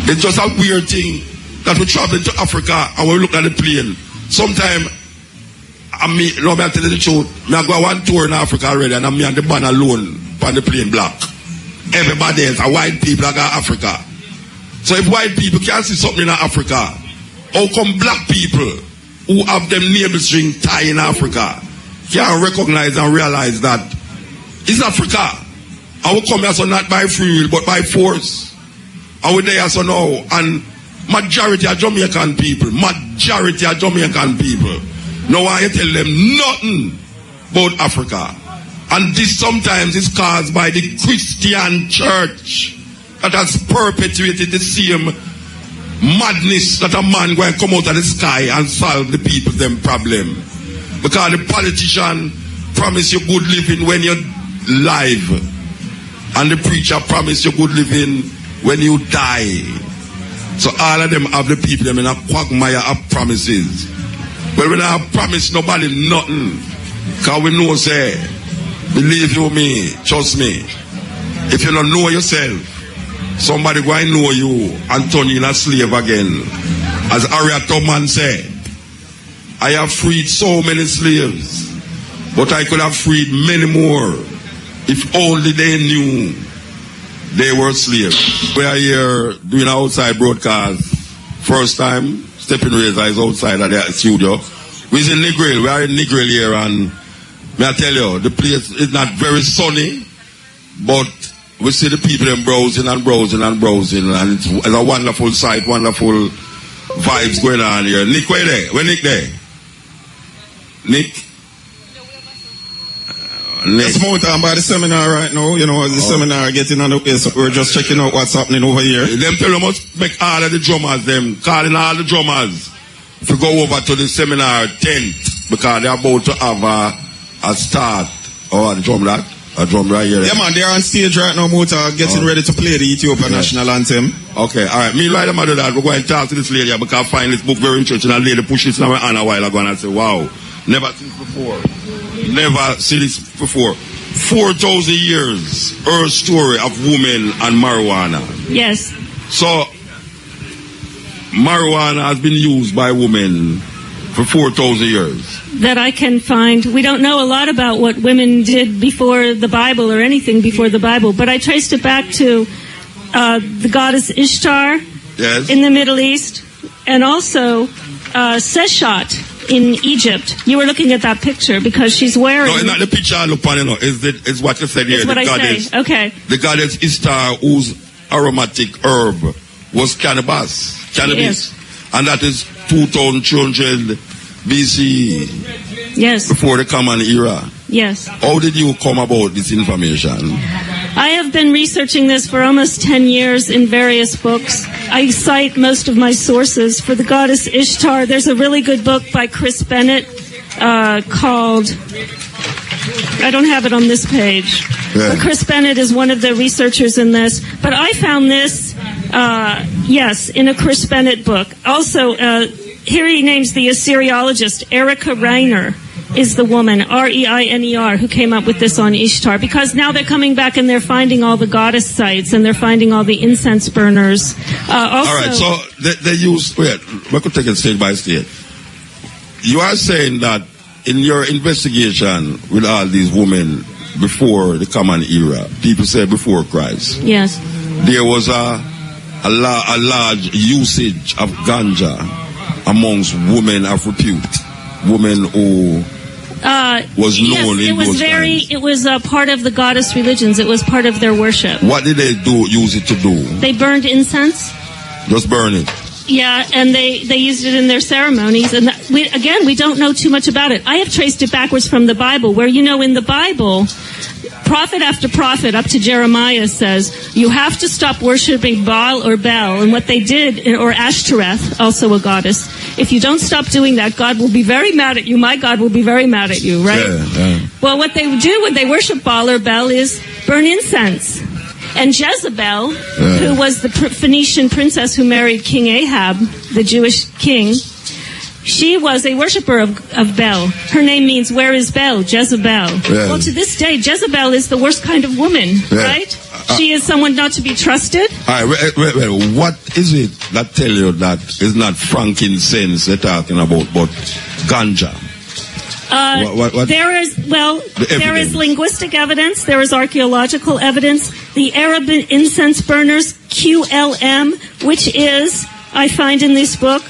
It's just a weird thing that we travel to Africa and we look at the plane. Sometimes, I tell you the truth, I go one tour in Africa already and me and the man alone on the plane black. Everybody else, white people that go Africa. So if white people can't see something in Africa, how come black people who have them navel string tie in Africa can't recognize and realize that it's Africa? And we come here so not by free will but by force. And we're there so now, and majority of Jamaican people, now I tell them nothing about Africa. And this sometimes is caused by the Christian church that has perpetuated the same madness that a man going to come out of the sky and solve the people's them problem. Because the politician promise you good living when you're live, and the preacher promise you good living when you die. So all of them have the people them in a quagmire of promises. But when I promise nobody nothing, because we know say, believe you me, trust me, if you don't know yourself, somebody going to know you and turn you in a slave again. As Harriet Tubman said, I have freed so many slaves, but I could have freed many more if only they knew they were slaves. We are here doing an outside broadcast. First time, Steppin Razor is outside of the studio. We're in Ngril. We are in Ngril here, and may I tell you, the place is not very sunny, but we see the people them browsing and browsing and browsing, and it's a wonderful sight, wonderful vibes going on here. Nick, where there? Where Nick there? Nick? Let's move on by the seminar right now. You know, the seminar getting on the way, so we're just checking out what's happening over here. Them tell them must make all of the drummers, them calling all the drummers to go over to the seminar tent, because they're about to have a start. Oh, the drum that? A drum right here. Yeah, man, they're on stage right now, Mota, getting ready to play the Ethiopian national anthem. Okay, all right. Meanwhile, I'm do that. We're going to talk to this lady because I find this book very interesting. And lady pushed this in my hand a while ago, and I said, wow, never seen this before. Never seen this before. 4,000 years, her story of women and marijuana. Yes. So, marijuana has been used by women for 4,000 years. That I can find. We don't know a lot about what women did before the Bible or anything before the Bible, but I traced it back to the goddess Ishtar Yes. in the Middle East, and also Seshat in Egypt. You were looking at that picture because she's wearing... No, it's not the picture I look on, you know. It's what you said here. It's what I say. Okay. The goddess Ishtar, whose aromatic herb was cannabis. Yes. And that is 2300 BC. Yes. Before the Common Era. Yes. How did you come about this information? I have been researching this for almost 10 years in various books. I cite most of my sources for the goddess Ishtar. There's a really good book by Chris Bennett called... I don't have it on this page. Yeah. But Chris Bennett is one of the researchers in this. But I found this, in a Chris Bennett book. Also, here he names the Assyriologist Erica Reiner is the woman, Reiner, who came up with this on Ishtar. Because now they're coming back and they're finding all the goddess sites and they're finding all the incense burners. All right, so they use... Wait, we could take it state by state. You are saying that in your investigation with all these women before the Common Era, people say before Christ. Yes. There was a large usage of ganja amongst women of repute, women who was known in those times. It was part of the goddess religions. It was part of their worship. What did they use it to do? They burned incense. Just burn it. Yeah, and they used it in their ceremonies. And we don't know too much about it. I have traced it backwards from the Bible, where, in the Bible, prophet after prophet up to Jeremiah says, you have to stop worshiping Baal or Bel. And what they did, or Ashtoreth, also a goddess, if you don't stop doing that, God will be very mad at you. My God will be very mad at you, right? Yeah. Well, what they do when they worship Baal or Bel is burn incense. And Jezebel, who was the Phoenician princess who married King Ahab, the Jewish king, she was a worshiper of Bel. Her name means, where is Bel? Jezebel. Yeah. Well, to this day, Jezebel is the worst kind of woman, right? She is someone not to be trusted. All right, wait. What is it that tell you that is not frankincense they're talking about, but ganja? There is linguistic evidence. There is archaeological evidence. The Arab incense burners, QLM, which is, I find in this book,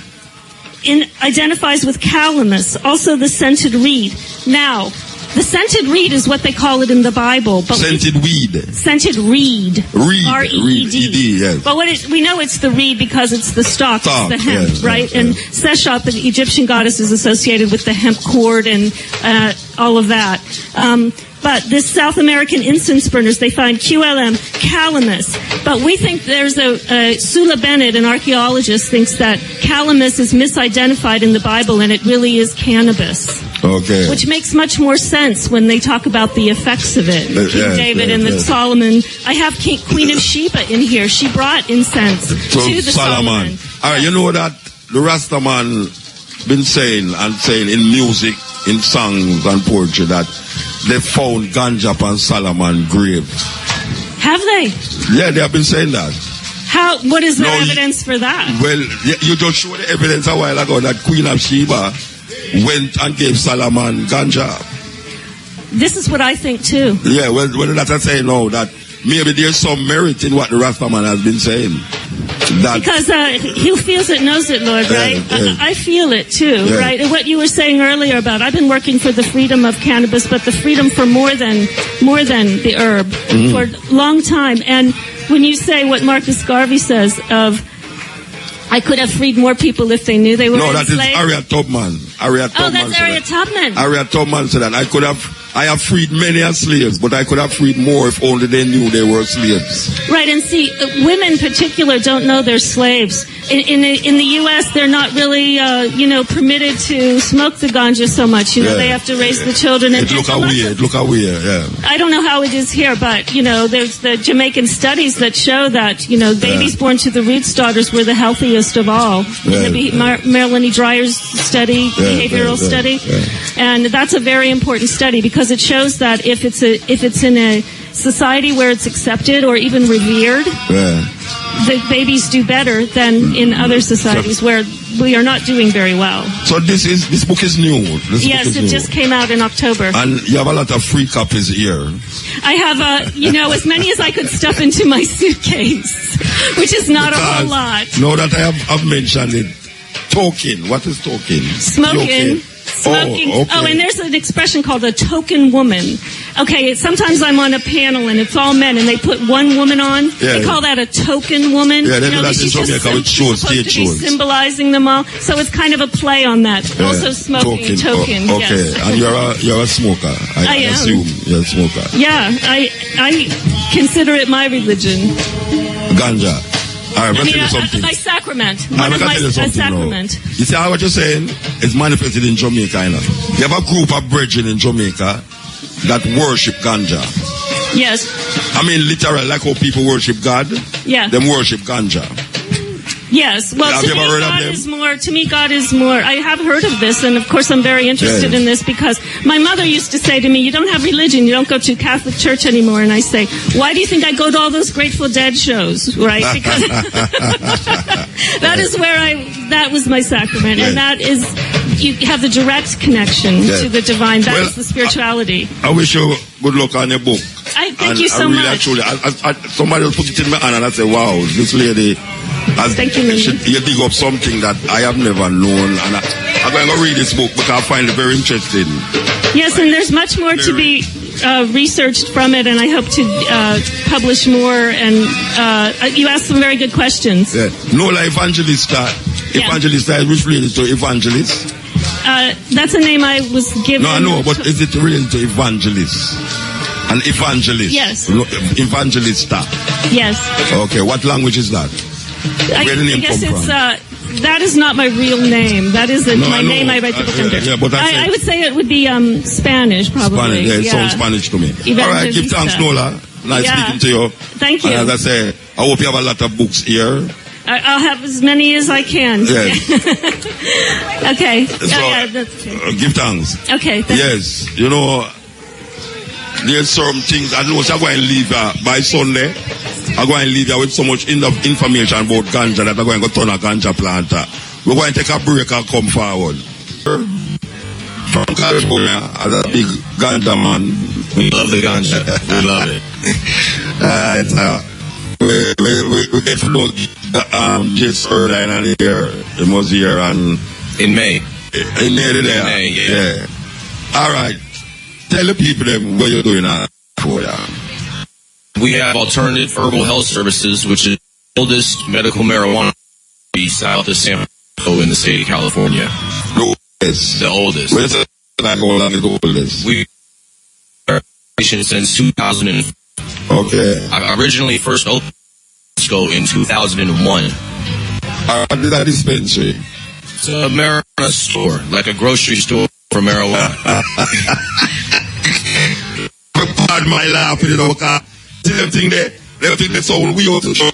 identifies with calamus, also the scented reed. Now, the scented reed is what they call it in the Bible. But scented weed. Scented reed. R-E-E-D. Yes. But we know it's the reed because it's the stalk, it's the hemp, yes, right? Yes, and Seshat, the Egyptian goddess, is associated with the hemp cord and all of that. But this South American incense burners, they find QLM, calamus. But we think there's Sula Bennett, an archaeologist, thinks that calamus is misidentified in the Bible and it really is cannabis. Okay. Which makes much more sense when they talk about the effects of it. King David and the Solomon. I have Queen of Sheba in here. She brought incense to the Solomon. All right, you know that the Rastaman been saying in music, in songs and poetry that they found ganja upon Solomon grave. Have they? Yeah, they have been saying that. What is the evidence for that? Well, you just showed the evidence a while ago that Queen of Sheba went and gave Solomon ganja. This is what I think too. Yeah, well, that's what I say now, that maybe there's some merit in what the Rastaman has been saying. Because who feels it knows it, Lord, right? Yeah. I feel it too, right? And what you were saying earlier about, I've been working for the freedom of cannabis, but the freedom for more than the herb for a long time. And when you say what Marcus Garvey says of, I could have freed more people if they knew they were enslaved. No, that is Harriet Tubman. That's Harriet Tubman. Harriet Tubman said that I have freed many slaves, but I could have freed more if only they knew they were slaves. Right, and see, women in particular don't know they're slaves. In the U.S., they're not really, permitted to smoke the ganja so much. They have to raise the children. It look weird, yeah. I don't know how it is here, but, there's the Jamaican studies that show that, babies born to the roots daughters were the healthiest of all. Marilyn E. Dreyer's study, behavioral study. Yeah. And that's a very important study because it shows that if it's in a society where it's accepted or even revered, the babies do better than in other societies where we are not doing very well. So this book is new. Yes, it just came out in October. And you have a lot of free copies here. I have as many as I could stuff into my suitcase, which is not a whole lot. Now that I've mentioned it, token. What is token? Smoking. smoking. Oh, okay. And there's an expression called a token woman. Okay, sometimes I'm on a panel and it's all men and they put one woman on. Yeah. They call that a token woman. Yeah, they do that in she's Jamaica with shows, supposed stage to be shows. symbolizing them all. So it's kind of a play on that. Yeah. Also smoking, token. Oh, okay, yes. and you're a smoker. I am. assume you're a smoker. Yeah, I consider it my religion. Ganja. All right, let me tell you something. My sacrament. I'm going to tell you something sacrament. now. You see how what you're saying is manifested in Jamaica, you know? You have a group of brethren in Jamaica that worship ganja. Yes. I mean, literally, like how people worship God. Yeah. Them worship ganja. Yes. Well, Have to you me, ever heard of God them? is more. To me, God is more. I have heard of this, and of course, I'm very interested in this because my mother used to say to me, "You don't have religion. You don't go to Catholic church anymore." And I say, "Why do you think I go to all those Grateful Dead shows?" Right? Because that is where that was my sacrament, and that is you have the direct connection to the divine. That is the spirituality. I wish you good luck on your book. Thank you so really, much. Actually, somebody else put it in my hand and I say, wow, this lady, Thank you, you dig up something that I have never known. And I'm going to read this book because I find it very interesting. Yes, and there's much more to be researched from it, and I hope to publish more. And you asked some very good questions. Yeah. Nola Evangelista. Evangelista is which related to evangelist? That's a name I was given. No, I know, but is it related to evangelist? An evangelist? Yes. Evangelista? Yes. Okay, what language is that? Where the name I guess come it's, from? that is not my real name. That is my name I write the book under. Yeah, but I would say it would be Spanish, probably. Spanish, yeah, it sounds Spanish to me. All right, give thanks, Nola. Nice speaking to you. Thank you. And as I say, I hope you have a lot of books here. I'll have as many as I can. Yes. Okay. So, that's okay. Give thanks. Okay. Thanks. Yes, you know, there's some things I know I'm going to leave by Sunday. I'm going to leave you with so much information about ganja that I'm going to turn a ganja planter. We're going to take a break and come forward. From California, as a big ganja man. We love the ganja. We love it. We get to know just earlier in the year. It was here and in May. In May, yeah. All right. Tell the people them what you're doing for ya. We have alternative herbal health services, which is the oldest medical marijuana south of San Francisco in the state of California. The oldest. Where's the oldest? We are since 2000. Okay. I originally first opened in 2001. What is that dispensary? It's a marijuana store, like a grocery store for marijuana. Pardon my laugh, you know, because they think they sold we ought to show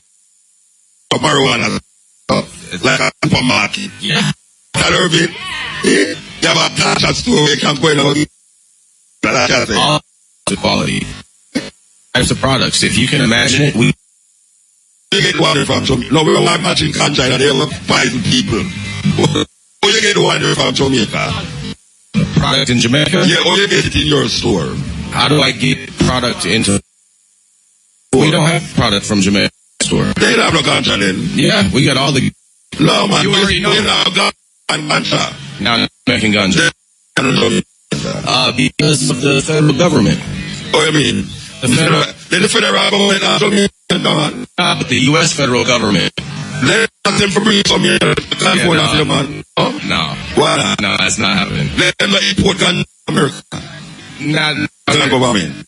marijuana like a supermarket. Yeah. That herb it. You have a ganja store where you can go in and all the quality types of products. If you can imagine it, we get water from Jamaica. No, we don't have much in ganja and they have poison people. Where you get the water from Jamaica? Product in Jamaica? Yeah, or you get it in your store. How do I get product into? We don't have product from Jamaica store. They don't have no ganja then. Yeah, we got all the. No man, you already know. They don't have ganja. Now making ganja. Because of the federal government. Oh, you mean? The federal government has but the U.S. federal government. Let them bring some here to California, man. Oh? No. Why not? No, that's not happening. Let them import ganja to America. Not government.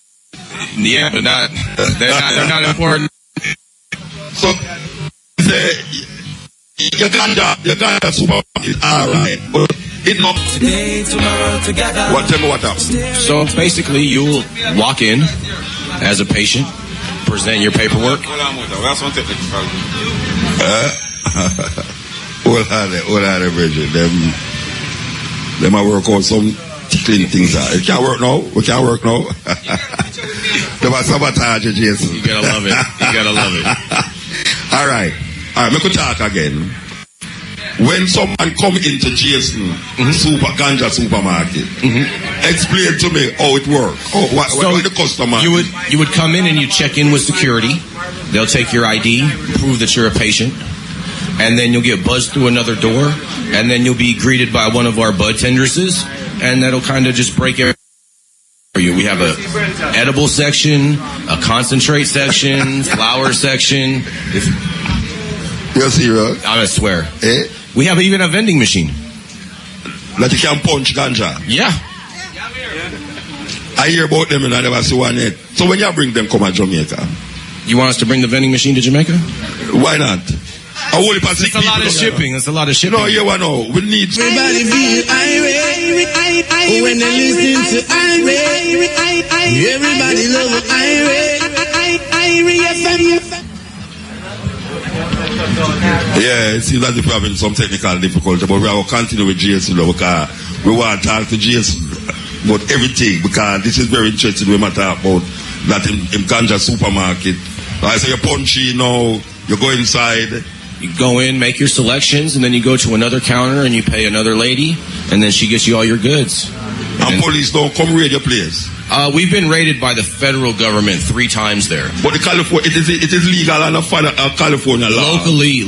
Yeah, but not. They're not important. So, say, your ganja supermarket, all right, but it not. Today, tomorrow, together. Tell me what happens. So basically, you'll walk in as a patient, present your paperwork. Hold on, Bridget. Them I work on some clean things out. It can't work now. We can't work now. Them are sabotage, Jason. You gotta love it. You gotta love it. All right, we could talk again. When someone come into Jason Ganja supermarket, explain to me how it works. What the customer? You would come in and you check in with security. They'll take your ID, prove that you're a patient, and then you'll get buzzed through another door, and then you'll be greeted by one of our bud tendresses, and that'll kind of just break everything for you. We have a edible section, a concentrate section, flower section. You're serious? I swear. Eh? We have even a vending machine. That you can punch ganja? Yeah. I hear about them and I never see one yet. So when you bring them come to Jamaica? You want us to bring the vending machine to Jamaica? Why not? It's a lot of shipping. It's a lot of shipping. No, you know, we need... Everybody feel irate when they listen to irate. Everybody love irate. Yeah, it seems as if we're having some technical difficulty, but we will continue with JC because we want to talk to JC about everything, because this is very interesting when we talk about that in Ganja supermarket. I say you punch, you know, you go inside. You go in, make your selections, and then you go to another counter and you pay another lady, and then she gets you all your goods. And police don't come raid your place? We've been raided by the federal government 3 times there. But the California, it is legal under California law. Locally,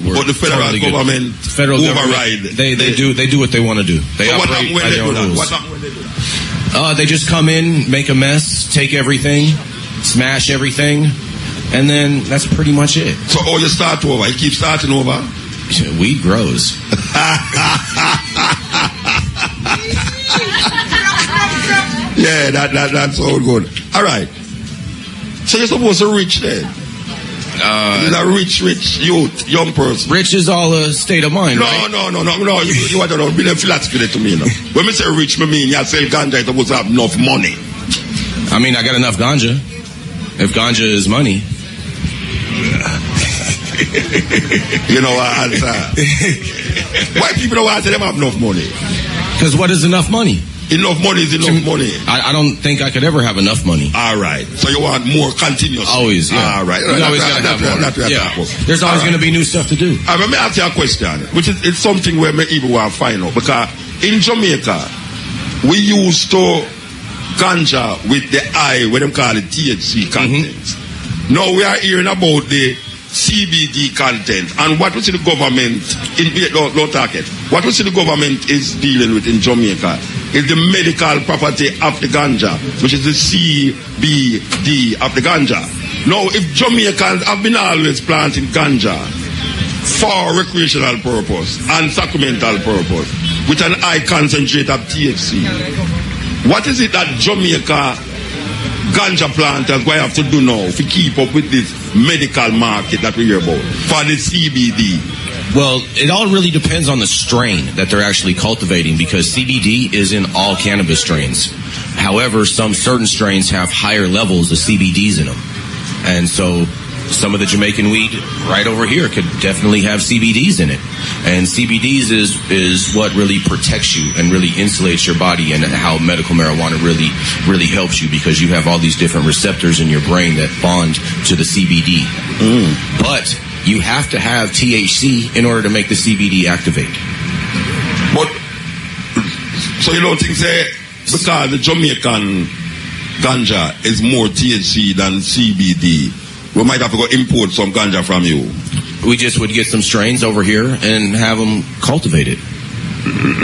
but the federal government override. They do what they want to do. They so operate by their own rules. What happened when they do that? They just come in, make a mess, take everything, smash everything, and then that's pretty much it. So you start over? You keep starting over? Weed grows. Yeah, that's all good. All right. So you're supposed to reach then? You're a rich youth, young person. Rich is all a state of mind, right? No. You want to know, be a philosophy to me, no? When I say rich, I mean you sell ganja, you're supposed to have enough money. I mean, I got enough ganja. If ganja is money. You know what answer? Why people don't answer them have enough money? Because what is enough money? Enough money is enough money. I don't think I could ever have enough money. All right. So you want more continuous? Always, yeah. All right. You always got to have more. Yeah. There's always going to be new stuff to do. Let me ask you a question, which is it's something where me even want to find out. Because in Jamaica, we used to ganja with the I, what them call it, THC content. Now we are hearing about the CBD content, and what we see the government don't talk it. What we see the government is dealing with in Jamaica is the medical property of the ganja, which is the CBD of the ganja. Now, if Jamaicans have been always planting ganja for recreational purpose and sacramental purpose with an high concentrate of THC, what is it that Jamaica ganja planters going to have to do now to keep up with this medical market that we hear about for the CBD? Well, it all really depends on the strain that they're actually cultivating, because CBD is in all cannabis strains. However, some certain strains have higher levels of CBDs in them. And so some of the Jamaican weed right over here could definitely have CBDs in it. And CBDs is what really protects you and really insulates your body, and how medical marijuana really helps you, because you have all these different receptors in your brain that bond to the CBD. But you have to have THC in order to make the CBD activate. But so you don't think because the Jamaican ganja is more THC than CBD, we might have to go import some ganja from you? We just would get some strains over here and have them cultivated.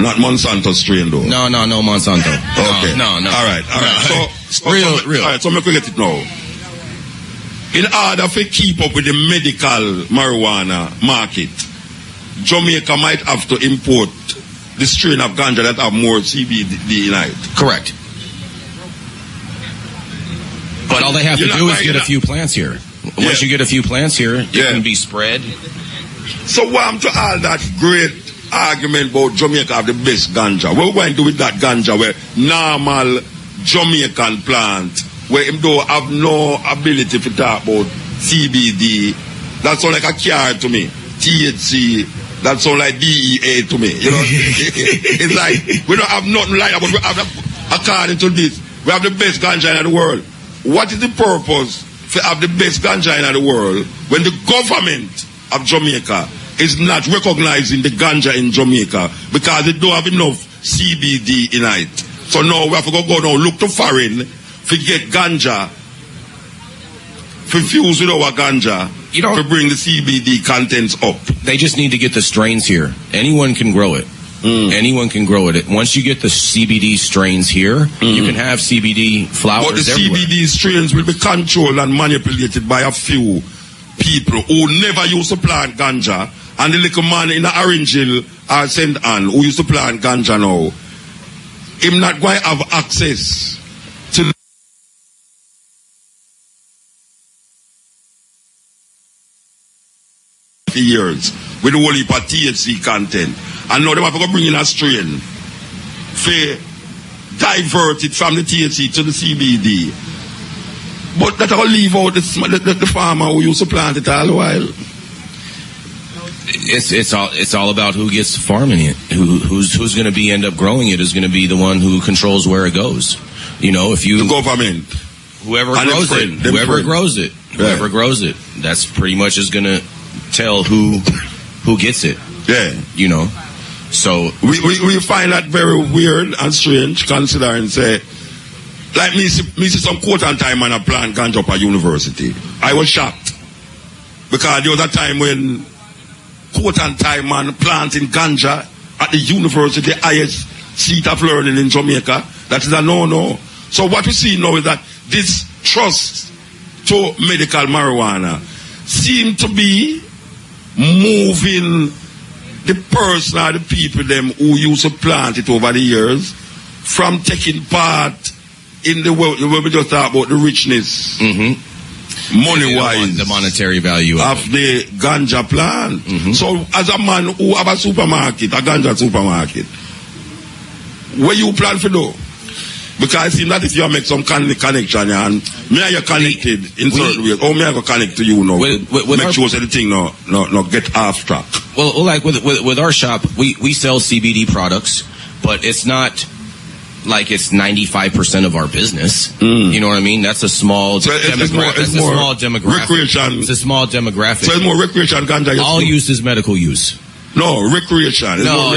Not Monsanto strain though? No Monsanto. Okay. No. All right. So real. All right, so I'm going to get it now. In order to keep up with the medical marijuana market, Jamaica might have to import the strain of ganja that have more CBD in it. Correct. But all they have to do is get a few plants here. Once you get a few plants here, it can be spread. So what I'm to all that great argument about Jamaica have the best ganja? What we're going to do with that ganja where normal Jamaican plant, where him don't have no ability to talk about CBD, that sounds like a car to me. THC, that sounds like DEA to me. You know, it's like we don't have nothing like that, but we have, according to this, we have the best ganja in the world. What is the purpose to have the best ganja in the world when the government of Jamaica is not recognizing the ganja in Jamaica because they don't have enough CBD in it? So now we have to go now look to foreign to get ganja, to fuse with our ganja, to bring the CBD contents up. They just need to get the strains here. Anyone can grow it. Anyone can grow it. Once you get the CBD strains here, you can have CBD flowers. But the everywhere. CBD strains will be controlled and manipulated by a few people who never used to plant ganja. And the little man in the Orange Hill or St. Anne who used to plant ganja now, him not going to have access to years with the whole heap of THC content. And now they have to bring in a strain for divert it from the THC to the CBD. But that will leave out the farmer who used to plant it all the while. It's all about who gets farming it. Who's going to be end up growing it is going to be the one who controls where it goes. You know, if you the government, whoever grows it, that's pretty much is going to tell who gets it. Yeah, you know. So we find that very weird and strange, considering say, like me see some quote and time man a plant ganja up at university. I was shocked because there was a time when quote and time man planting ganja at the university, highest seat of learning in Jamaica. That is a no-no. So what we see now is that this trust to medical marijuana seem to be moving the person or the people them who used to plant it over the years from taking part in the world when we just talk about the richness, money-wise, the monetary value of the ganja plant. So as a man who have a supermarket, a ganja supermarket, where you plan for though? Because it seems that if you make some connection and me and you connected in certain ways, or me I go connect to you now, make sure that the thing no get off track. Well, like with our shop, we sell CBD products, but it's not like it's 95% of our business. You know what I mean? That's a small demographic. It's a small demographic. Recreation. It's a small demographic. So it's more recreation ganja. All use is medical use. No, recreation. No,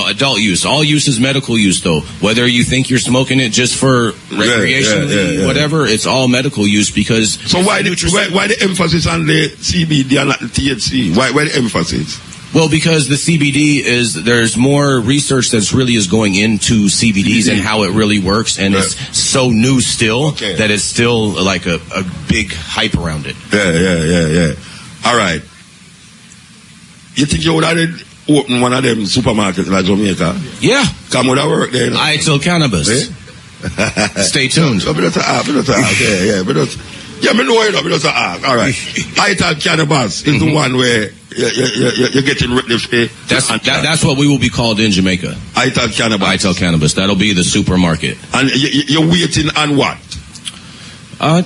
adult use. All use is medical use, though. Whether you think you're smoking it just for recreation, whatever, it's all medical use because. So why the emphasis on the CBD and not the THC? Why the emphasis? Well, because the CBD there's more research that's really is going into CBDs and how it really works, and it's so new still that it's still like a big hype around it. Yeah. All right. You think you would have opened one of them supermarkets in Jamaica? Yeah. Come would have worked there. I till cannabis. Stay tuned. Yeah, me know it. All right. I tell cannabis is the one where you're getting rid of. That's what we will be called in Jamaica. I tell cannabis. I tell cannabis. That'll be the supermarket. And you're waiting on what?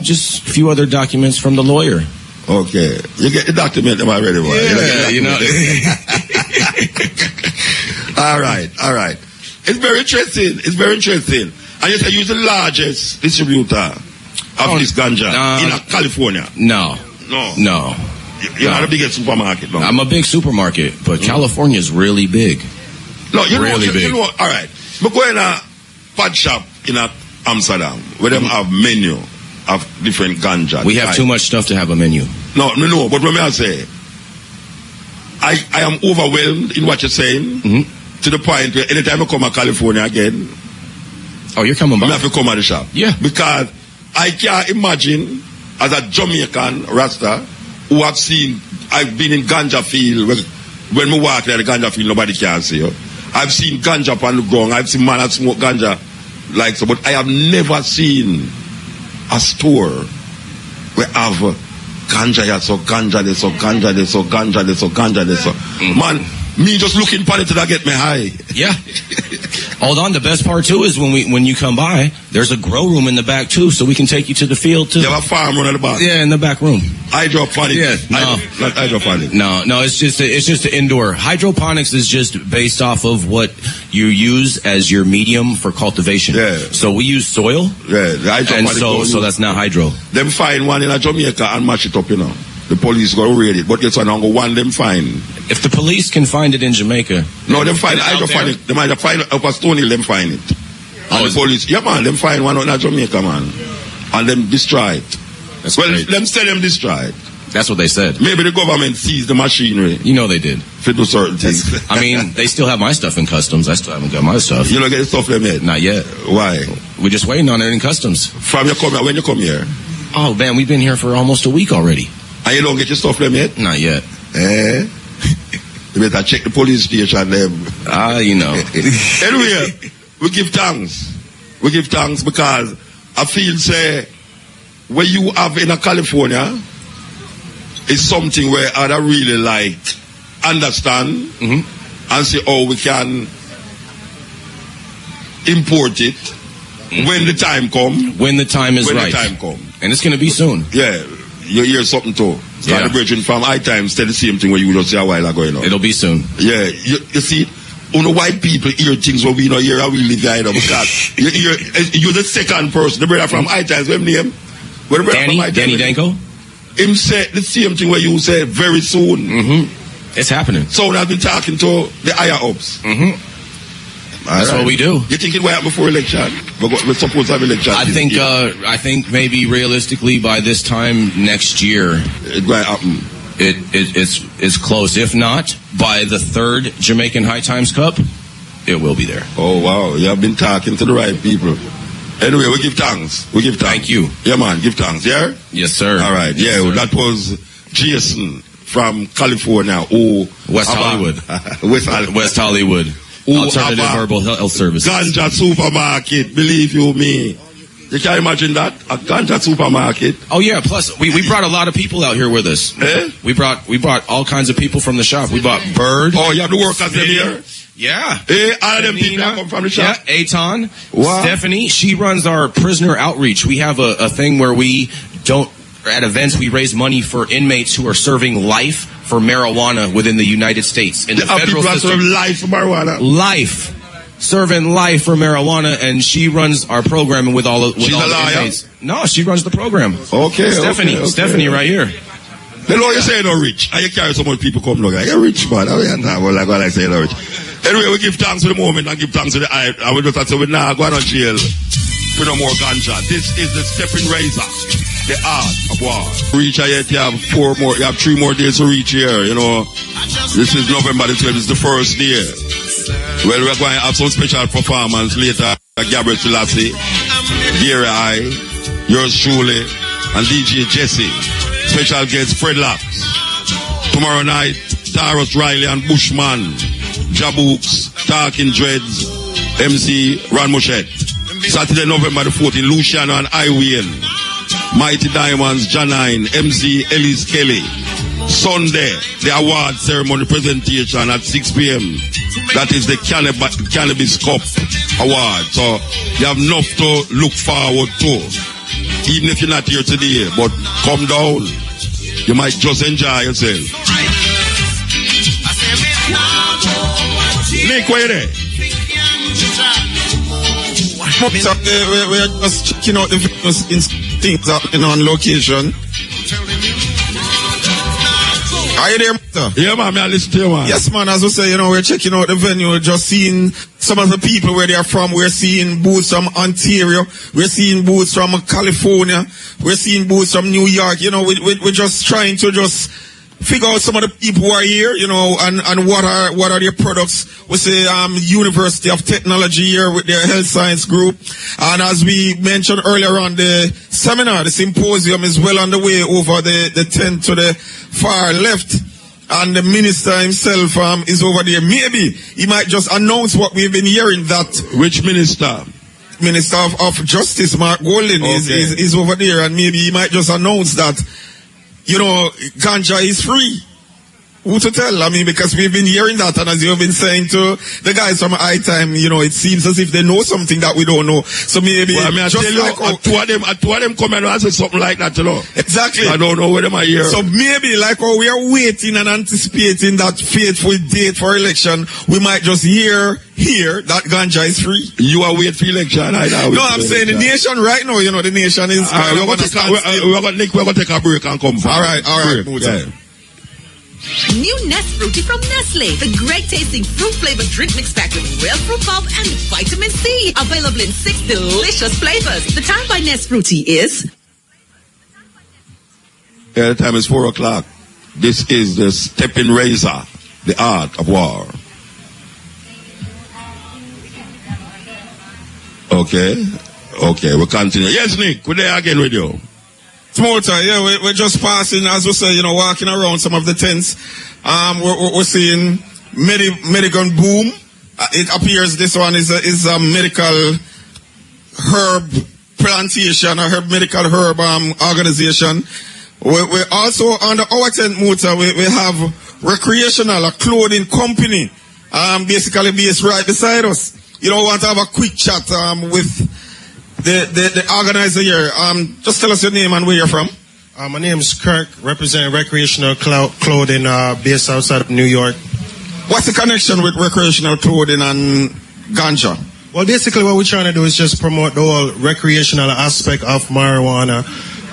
Just a few other documents from the lawyer. Okay. You get the document them already, boy. Yeah, you know. All right. It's very interesting. And you say you're the largest distributor of this ganja in California. No. You're not the biggest supermarket, no. I'm a big supermarket, but California is really big. No, you really know, big. You know, all right. But go in a pod shop in Amsterdam where them have menu of different ganja. We have too much stuff to have a menu. No, but what may I say? I am overwhelmed in what you're saying to the point where anytime I come to California again, oh, you're coming back? I have to come at the shop. Yeah. Because I can't imagine as a Jamaican Rasta who I've been in ganja field when we walk there, the ganja field, nobody can see you. I've seen ganja up on the ground. I've seen man that smoke ganja like so, but I have never seen a store where have ganja here, so ganja there, so ganja there, so ganja there, so ganja there, so. Man, me just looking for it till I get me high. Yeah. Hold on, the best part too is when you come by, there's a grow room in the back too, so we can take you to the field too. You have a farm run at the back? Yeah, in the back room. Hydroponics? Yeah, not hydroponics. No, it's just an indoor. Hydroponics is just based off of what you use as your medium for cultivation. Yeah. So we use soil. Yeah, the hydroponics. And so that's not hydro. Them find one in Jamaica and mash it up, you know. The police go raid it, but it's one them find. If the police can find it in Jamaica, no, them find hydroponic. They might find up a Stony, them find it. And the police, yeah man, them find one out in Jamaica, man, and them destroy it. That's well, great. them say them destroy it. That's what they said. Maybe the government seized the machinery. You know they did. For do certain things. I mean, they still have my stuff in customs. I still haven't got my stuff. You don't get the stuff them yet? Not yet. Why? We're just waiting on it in customs. From your come when you come here? Oh, man, we've been here for almost a week already. And you don't get your stuff them yet? Not yet. Eh? You better check the police station them. You know. Anyway, we give thanks. We give thanks because I feel say what you have in California is something where I really like understand and see how we can import it when the time comes. When the time is right. When the time comes. And it's going to be soon. Yeah. You hear something too. Yeah. The bridging from high times said the same thing what you just say a while ago. You know? It'll be soon. Yeah. You see, on the white people hear things when we don't hear how we live guide them. Because you're the second person. The brother from high times, what's name? Danny Danko? Him said the same thing what you said very soon. It's happening. So I've been talking to the higher ups. That's what we do. You think it will happen before election? We're supposed to have election. I think maybe realistically by this time next year it will happen. It's close. If not, by the 3rd Jamaican High Times Cup, it will be there. Oh wow, you have been talking to the right people. Anyway, we give thanks. We give thanks. Thank you. Yeah, man, give thanks. Yeah. Yes, sir. All right. Yes, yeah, sir. that was Jason from California. West Hollywood. West Hollywood. Alternative Herbal Health Services. Ganja supermarket, believe you me. You can imagine that? A Ganja supermarket. Oh yeah, plus we brought a lot of people out here with us. Eh? We brought all kinds of people from the shop. We brought Bird. Oh, you have the workers in here? Yeah. Eh, all of them people that come from the shop? Yeah, Aton. Wow. Stephanie, she runs our prisoner outreach. We have a thing where at events we raise money for inmates who are serving life for marijuana within the United States. In the federal system. Serving life for marijuana? Life. Serving life for marijuana, and she runs our program with all She's all a the liar? inmates. No, she runs the program. Okay, Stephanie right here. The lawyer you say no rich. And you carry so much people come look like you're rich, man. I say no rich. Anyway, we give thanks for the moment and give thanks to the eye. And we just say we're now going to jail for no more ganja. This is the Steppin Razor, the art of war. Reach yet, you have 3 more days to reach here, you know. This is November the 12th, it's the first day. Well, we're going to have some special performance later. Gabriel Selassie, Gary I, yours truly, and DJ Jesse. Special guest Fred Locks. Tomorrow night, Taros Riley and Bushman, Jabooks, Talking Dreads, MC Ron Moshette. Saturday, November the 14th, Luciano and wail, Mighty Diamonds, Janine, MC Ellis Kelly. Sunday, the award ceremony presentation at 6 p.m. That is the Cannabis Cup Award. So you have enough to look forward to. Even if you're not here today, but come down. You might just enjoy yourself. Nick, where you there? We're just checking out the famous things happening on location. Are you there, Mr.? Yeah, man, I listen to you, man. Yes, man, as we say, we're checking out the venue, just seeing some of the people where they are from. We're seeing booths from Ontario. We're seeing booths from California. We're seeing booths from New York. We're just trying to just figure out some of the people who are here, and what are their products. We say University of Technology here with their health science group. And as we mentioned earlier on, the seminar, the symposium is well on the way over the tent to the far left. And the minister himself is over there. Maybe he might just announce what we've been hearing, that... Which minister? Minister of Justice, Mark Golden, is over there. And maybe he might just announce that, ganja is free. Who to tell? I mean, because we've been hearing that, and as you've been saying to the guys from High Time, it seems as if they know something that we don't know. So maybe... Well, I mean, I tell you, two of them come and say something like that, Exactly. I don't know where them are here. So maybe, like how we are waiting and anticipating that fateful date for election, we might just hear that ganja is free. You are waiting for election? No, I'm saying the nation right now, the nation is... We're going to take a break and come back. All right. Yeah. New Nest Fruity from Nestle. The great tasting fruit flavored drink mix packed with real fruit pulp and vitamin C. Available in 6 delicious flavors. The time by Nest Fruity is Yeah, the time is 4 o'clock. This is the Steppin Razor, the art of war. Okay, we'll continue. Yes, Nick, we're there again with you. Smoother, yeah, we're just passing, as we say, walking around some of the tents. We're seeing medical boom. It appears this one is a medical herb plantation, a medical herb organization. We also, under our tent, Muta, we have recreational, a clothing company, basically based right beside us. We want to have a quick chat with the organizer here. Just tell us your name and where you're from. My name is Kirk, representing recreational clothing based outside of New York. What's the connection with recreational clothing and ganja? Well, basically what we're trying to do is just promote the whole recreational aspect of marijuana.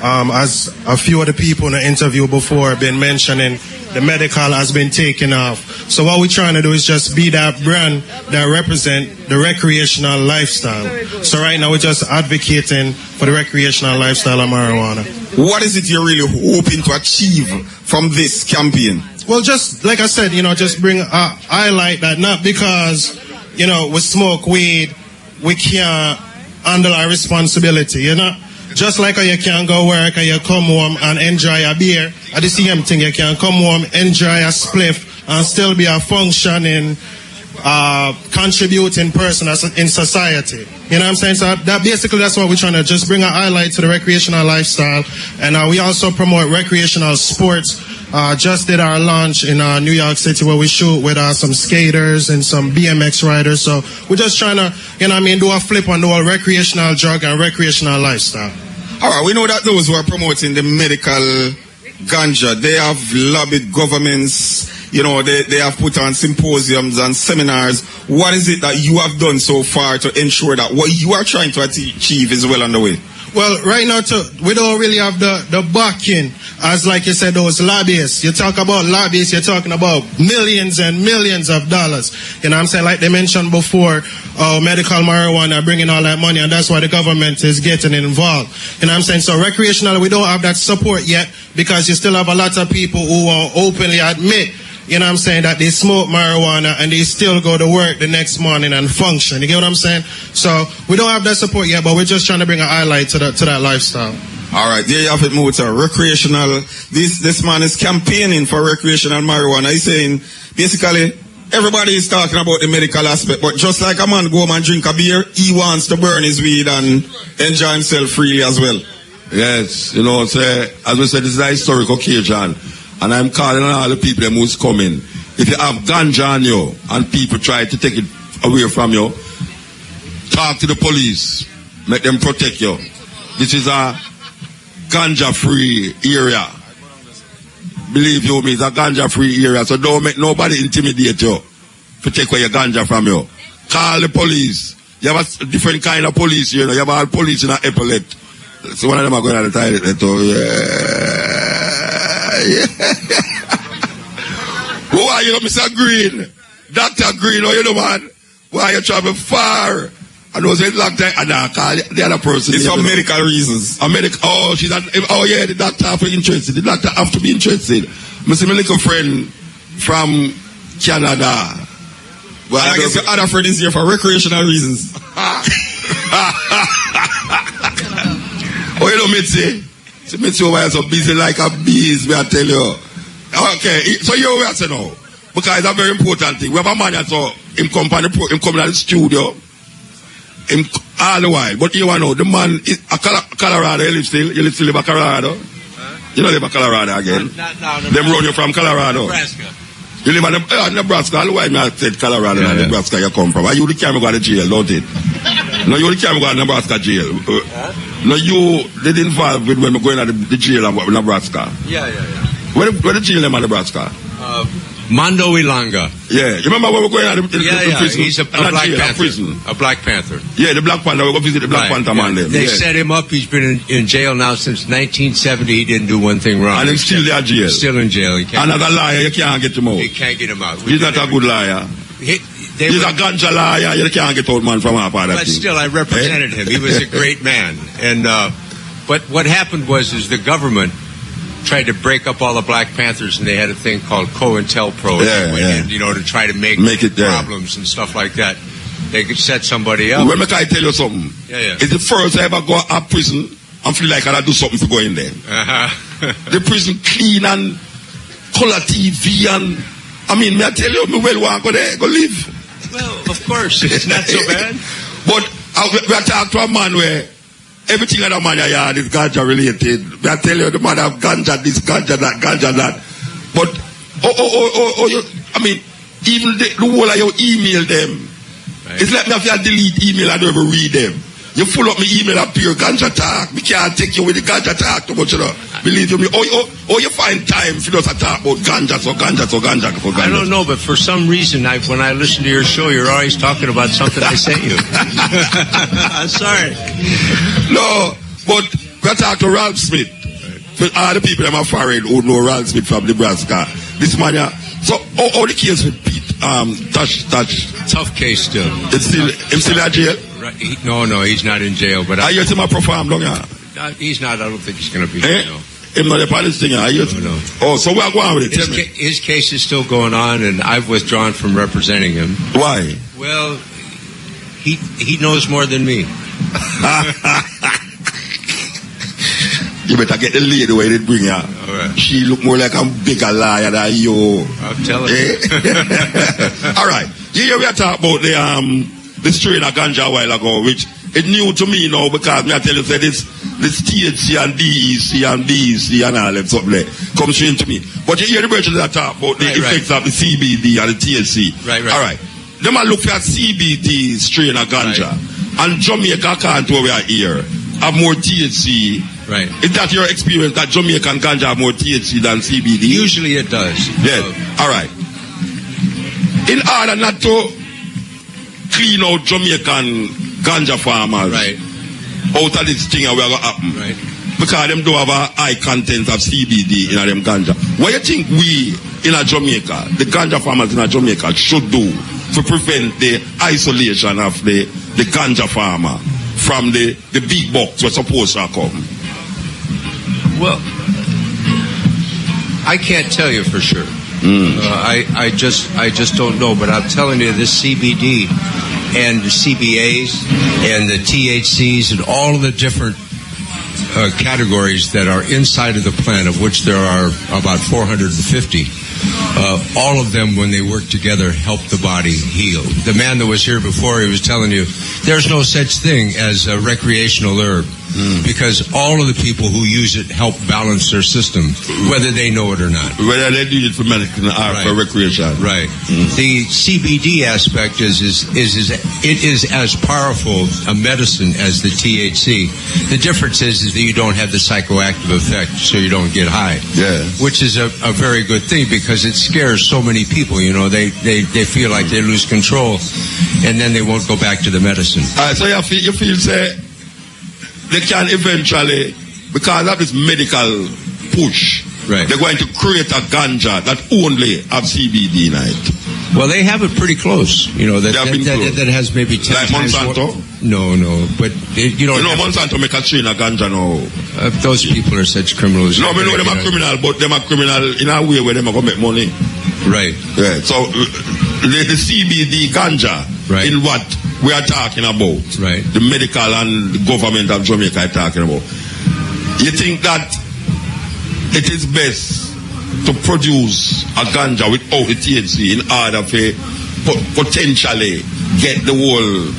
As a few of the people in the interview before have been mentioning, the medical has been taken off. So what we're trying to do is just be that brand that represent the recreational lifestyle. So right now we're just advocating for the recreational lifestyle of marijuana. What is it you're really hoping to achieve from this campaign? Well, just like I said, just bring a highlight that not because, we smoke weed, we can't handle our responsibility, Just like how you can go work and you come home and enjoy a beer, at the same thing you can come home, enjoy a spliff, and still be a functioning, contributing person in society. You know what I'm saying? So that's what we're trying to just bring a highlight to the recreational lifestyle. And we also promote recreational sports. Just did our launch in New York City where we shoot with some skaters and some BMX riders. So we're just trying to, do a flip on the whole recreational drug and recreational lifestyle. All right, we know that those who are promoting the medical ganja, they have lobbied governments, they have put on symposiums and seminars. What is it that you have done so far to ensure that what you are trying to achieve is well underway? Well, right now, we don't really have the backing, as like you said, those lobbyists. You talk about lobbyists, you're talking about millions and millions of dollars. You know what I'm saying? Like they mentioned before, medical marijuana bringing all that money, and that's why the government is getting involved. You know what I'm saying? So recreational, we don't have that support yet because you still have a lot of people who will openly admit, you know what I'm saying, that they smoke marijuana and they still go to work the next morning and function. You get what I'm saying? So we don't have that support yet, but we're just trying to bring a highlight to that lifestyle. All right, there you have it, Muta. Recreational. This man is campaigning for recreational marijuana. He's saying, basically, everybody is talking about the medical aspect, but just like a man go home and drink a beer, he wants to burn his weed and enjoy himself freely as well. Yes, as we said, this is a historic occasion. And I'm calling on all the people who's coming. If you have ganja on you and people try to take it away from you, talk to the police. Make them protect you. This is a ganja-free area. Believe you me, it's a ganja-free area. So don't make nobody intimidate you to take away your ganja from you. Call the police. You have a different kind of police here. You have all police in an epaulet. So one of them are going to the toilet. Who are you, Mr. Green? Dr. Green, you know, man? Why you travel far? And those doctor, and I call the other person. It's for medical reasons. Yeah, the doctor have to be interested. The doctor have to be interested. I see my little friend from Canada. Well, I guess your other friend is here for recreational reasons. You know, Mitzi? So Mitzi over here so busy like a bees, may I tell you. Okay, so you over here now. Because it's a very important thing. We have a man that's him coming to the studio. Him all the while. But you want to know, the man is a Colorado, you live still in Colorado? You don't live in Colorado again? No. Them run you from Colorado? Nebraska. You live in Nebraska. All the while I said Colorado and Nebraska you come from. Are you the camera go to jail, don't it? No, you the camera go to Nebraska jail. No, you did involved with when we're going to the jail in Nebraska. Yeah. Where the jail in Nebraska? Mondo Ilanga. Yeah, you remember when we're going to the prison? He's a Black Panther. A Black Panther. Yeah, the Black Panther. We go visit the Black Panther man there. They set him up. He's been in jail now since 1970. He didn't do one thing wrong. And he's still there jail. Still in jail. And as a liar, you can't get him out. You can't get him out. He's not a good liar. He's a ganja liar. You can't get out man from our part of But still, I represented him. He was a great man. And but what happened was the government tried to break up all the Black Panthers, and they had a thing called COINTELPRO. And, you know, to try to make it problems and stuff like that. They could set somebody up. Well, can I tell you something? Yeah. It's the first I ever go out of prison and feel like I do something for going there. The prison clean and color TV and, I mean, may I tell you, me well want to go there, go live. Well, of course, it's not so bad. But we are talking to a man where everything in the man yard is ganja related. I tell you, the man have ganja this, ganja that. But, I mean, even the whole of your email them, right. It's like me if you delete email, I don't ever read them. You full up my email up here, ganja talk. Me can't take you with the ganja talk too much, you know. Believe you me. Oh, you find time for us to talk about ganja. I don't know, but for some reason, when I listen to your show, you're always talking about something I sent you. I'm sorry. No, but we talk to Ralph Smith. For all the people that are foreign who know Ralph Smith from Nebraska. This man, so all the case with Pete, touch. Tough case still. It's still in jail? Right. No, he's not in jail. But I hear him perform, don't you? He's not. I don't think he's going to be. No. Him not the Palestinian. No. Oh, so we're going with it. His case is still going on, and I've withdrawn from representing him. Why? Well, he knows more than me. You better get the lady where they bring her. Right. She look more like a bigger liar than you. I'm telling you. All right. Yeah, we are talking about the strain of ganja a while ago, which it's new to me now because me I tell you say this THC and DEC and BAYSEE and all that stuff there comes straight to me. But you hear the version that talk about the effects of the CBD and the THC. Right. All right. Them I look at CBD strain of ganja and Jamaica can't over here have more THC. Right. Is that your experience that Jamaican ganja have more THC than CBD? Usually it does. Yeah. All right. In order not to clean out Jamaican ganja farmers out of this thing where going to happen. Right. Because them don't have a high content of CBD in them ganja. What do you think we in Jamaica, the ganja farmers in Jamaica should do to prevent the isolation of the ganja farmer from the big bucks we're supposed to come? Well, I can't tell you for sure. I just don't know. But I'm telling you, this CBD and the CBAs and the THCs and all of the different categories that are inside of the plant, of which there are about 450. All of them, when they work together, help the body heal. The man that was here before, he was telling you, there's no such thing as a recreational herb. Because all of the people who use it help balance their system, whether they know it or not. Whether they do it for medical or for recreation. Right. The CBD aspect is it is as powerful a medicine as the THC. The difference is that you don't have the psychoactive effect, so you don't get high. Yeah. Which is a very good thing because it scares so many people. You know, they feel like they lose control, and then they won't go back to the medicine. So you feel say they can eventually, because of this medical push, they're going to create a ganja that only have CBD in it. Well, they have it pretty close. You know, that has maybe 10 like times Monsanto? More. No, but you know Monsanto make a strain of ganja now. Those people are such criminals. No, I know them are criminal, but them are criminal in a way where them are going to make money. Right. Yeah. So the CBD ganja in what we are talking about, the medical and the government of Jamaica are talking about. You think that it is best to produce a ganja without the THC in order to potentially get the whole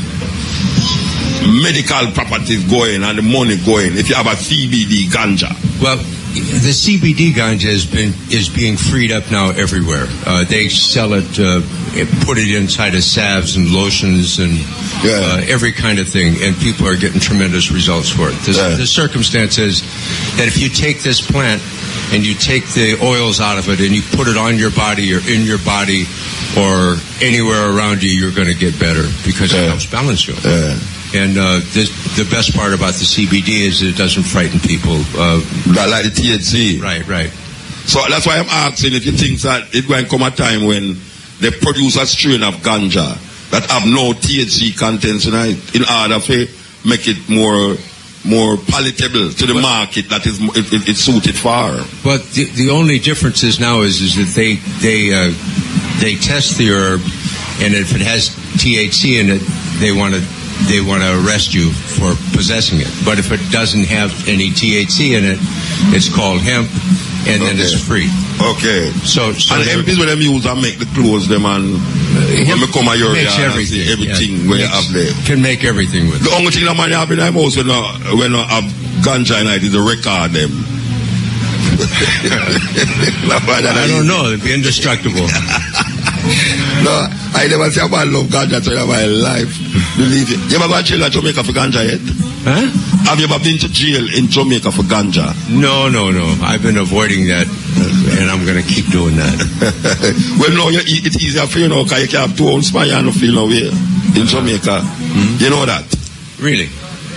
medical properties going and the money going if you have a CBD ganja? Well, the CBD ganja is being freed up now everywhere. They sell it, put it inside of salves and lotions and every kind of thing, and people are getting tremendous results for it. The circumstance is that if you take this plant and you take the oils out of it and you put it on your body or in your body or anywhere around you, you're going to get better because it helps balance you. And the best part about the CBD is it doesn't frighten people. Like the THC. Right. So that's why I'm asking if you think that it's going to come a time when they produce a strain of ganja that have no THC contents in it in order to make it more more palatable to the market that is it's suited for. But the only difference is now is that they test the herb, and if it has THC in it, they want to arrest you for possessing it. But if it doesn't have any THC in it, it's called hemp, and then it's free. Okay. So and hemp is what them use and make the clothes them and when come a your makes everything where you have there. Can make everything with the only thing that man have in the house when I have ganja night is the record them. I don't know, it'd be indestructible. No, I never say about love ganja in my life. Believe it. You ever gone to jail in Jamaica for ganja yet? Huh? Have you ever been to jail in Jamaica for ganja? No. I've been avoiding that, and I'm going to keep doing that. Well, no, it's easier for you now because you can have 2 ounces by and feel no way in Jamaica. Mm-hmm. You know that? Really?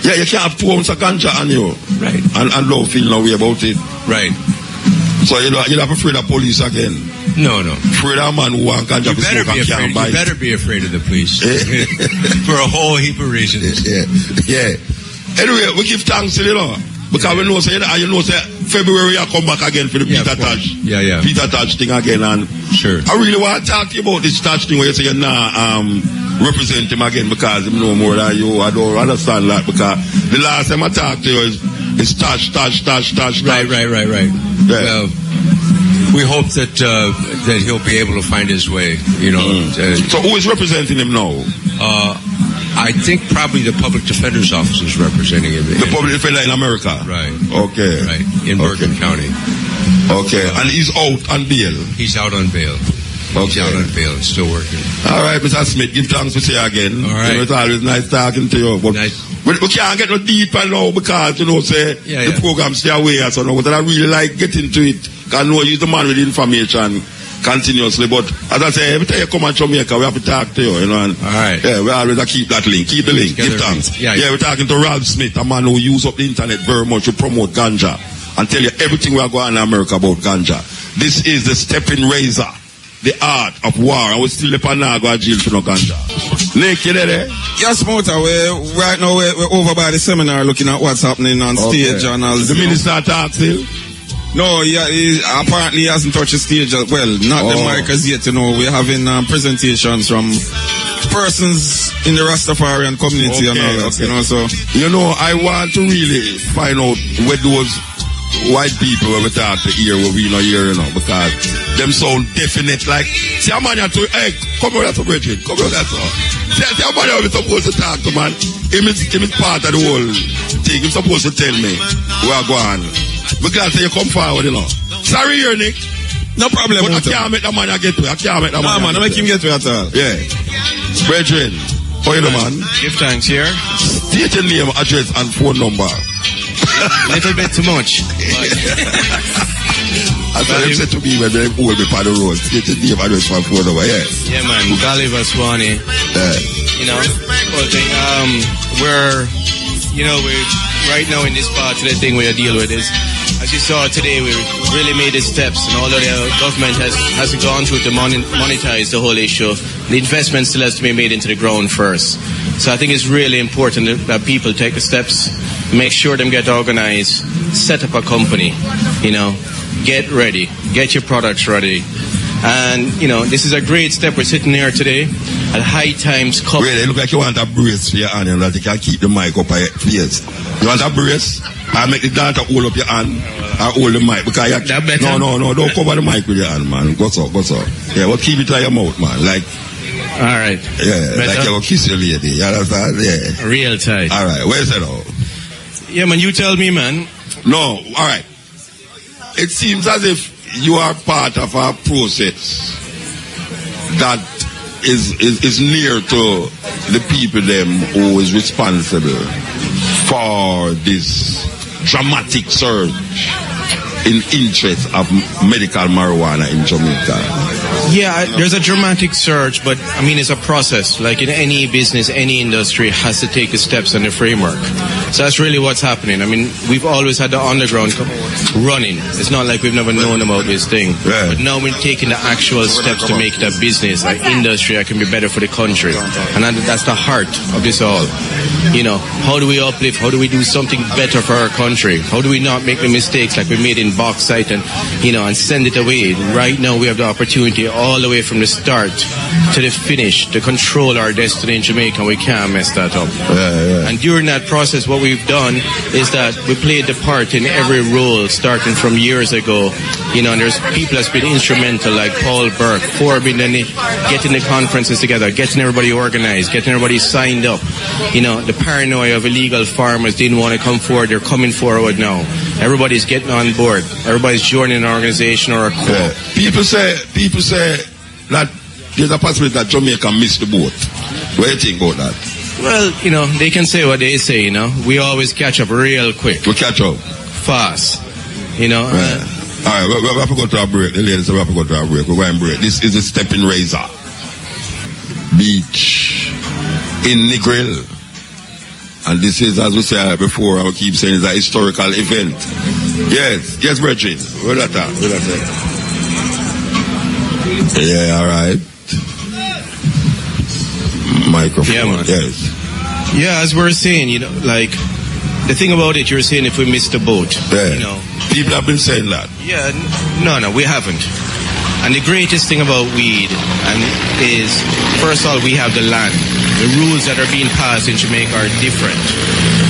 Yeah, you can have 2 ounces of ganja on you. Right. And don't feel no way about it. Right. So you're not afraid of police again? No. Afraid of a man who wants ganja to smoke and can't buy it. You better be afraid of the police. For a whole heap of reasons. Yeah. Anyway, we give thanks to you know. Because we know say February I come back again for the Peter Touch. Yeah. Peter Touch thing again, and sure. I really want to talk to you about this Touch thing where you say you're not represent him again because him know more than you. I don't understand that because the last time I talked to you is Touch. Right. Yeah. Well, we hope that he'll be able to find his way, you know. So who is representing him now? I think probably the Public Defender's Office is representing him. The Public Defender in America? Right. Okay. Right, in Bergen County. Okay, and he's out on bail? He's out on bail. He's out on bail, still working. All right, Mr. Smith, give thanks to say again. All right. You know, it's always nice talking to you. But nice. we can't get no deeper now because, you know, say, the program stay away or so. But I really like getting to it. Because I know you're the man with information continuously. But as I say, every time you come to Jamaica, we have to talk to you, you know. And, all right. Yeah, we always keep that link. Keep the link. Give thanks. Yeah, we're talking to Ralph Smith, a man who use up the internet very much to promote ganja and tell you everything we are going on in America about ganja. This is the Steppin Razor, the art of war. I was still up and now go to jail for no ganja. Nick, you there? Yes, Mota. Right now we're over by the seminar looking at what's happening on stage and all. The minister talks still? No, apparently he hasn't touched the stage. Well, not the mic as yet, you know. We're having presentations from persons in the Rastafarian community and all that, you know. So, you know, I want to really find out where those white people when we talk to hear what we not hear, you know, because them sound definite like, see a man to, hey, come over to Bridget, come over that's all. See a man we're supposed to talk to, man. Him is part of the whole thing. He's supposed to tell me where I go on. Because you come forward, you know. Sorry here, Nick. No problem. But I can't make that man get to it. No, man, I make him get to it at all. Yeah. Brethren, how you know, man? Give thanks here. State your name, address, and phone number. Little bit too much. As I said to me when they hold me on the road, state your name, address, and phone number, yeah. Yeah, man. Gulliver Swanee. You know, whole thing. We're right now in this part of the thing we deal with is, as you saw today, we really made the steps, and although the government has gone through to monetize the whole issue, the investment still has to be made into the ground first. So I think it's really important that people take the steps, make sure them get organized, set up a company, you know, get ready, get your products ready. And, you know, this is a great step. We're sitting here today at High Times Cup. Wait, it look like you want a brace for your hand, and that you can keep the mic up your face. You want a brace? I make the dancer hold up your hand and hold the mic. Because no, don't cover the mic with your hand, man. What's up? Yeah, well, keep it to your mouth, man. Like, all right. Yeah, better? Like you're going to kiss your lady. You understand? Yeah. Real tight. All right, where's that all? Yeah, man, you tell me, man. No, all right. It seems as if you are part of a process that is near to the people them who is responsible for this dramatic surge in interest of medical marijuana in Jamaica. Yeah, there's a dramatic surge, but I mean it's a process. Like in any business, any industry has to take the steps and the framework. So that's really what's happening. I mean, we've always had the underground running. It's not like we've never known about this thing. Yeah. But now we're taking the actual steps to make it a business, an industry that can be better for the country. And that's the heart of this all. You know, how do we uplift? How do we do something better for our country? How do we not make the mistakes like we made in bauxite and, you know, and send it away? Right now we have the opportunity all the way from the start to the finish to control our destiny in Jamaica, and we can't mess that up. And during that process, what we've done is that we played the part in every role starting from years ago. You know, and there's people that's been instrumental like Paul Burke, Corbin, and getting the conferences together, getting everybody organized, getting everybody signed up. You know, the paranoia of illegal farmers didn't want to come forward. They're coming forward now. Everybody's getting on board. Everybody's joining an organization or a co-op. People say that there's a possibility that Jamaica missed the boat. What do you think about that? Well, you know, they can say what they say, you know. We always catch up real quick. We catch up? Fast. You know. All right, we have to go to a break. The ladies, we have to go to a break. We're going to break. This is the Steppin Razor Beach in Ngril. And this is, as we said before, I will keep saying, it's a historical event. Yes, Bridget. Where that at? Yeah, all right. Microphone. Yeah, man. Yes. Yeah, as we're saying, you know, like, the thing about it, you're saying if we missed the boat, yeah. You know. People have been saying that. Yeah, no, we haven't. And the greatest thing about weed is, first of all, we have the land. The rules that are being passed in Jamaica are different.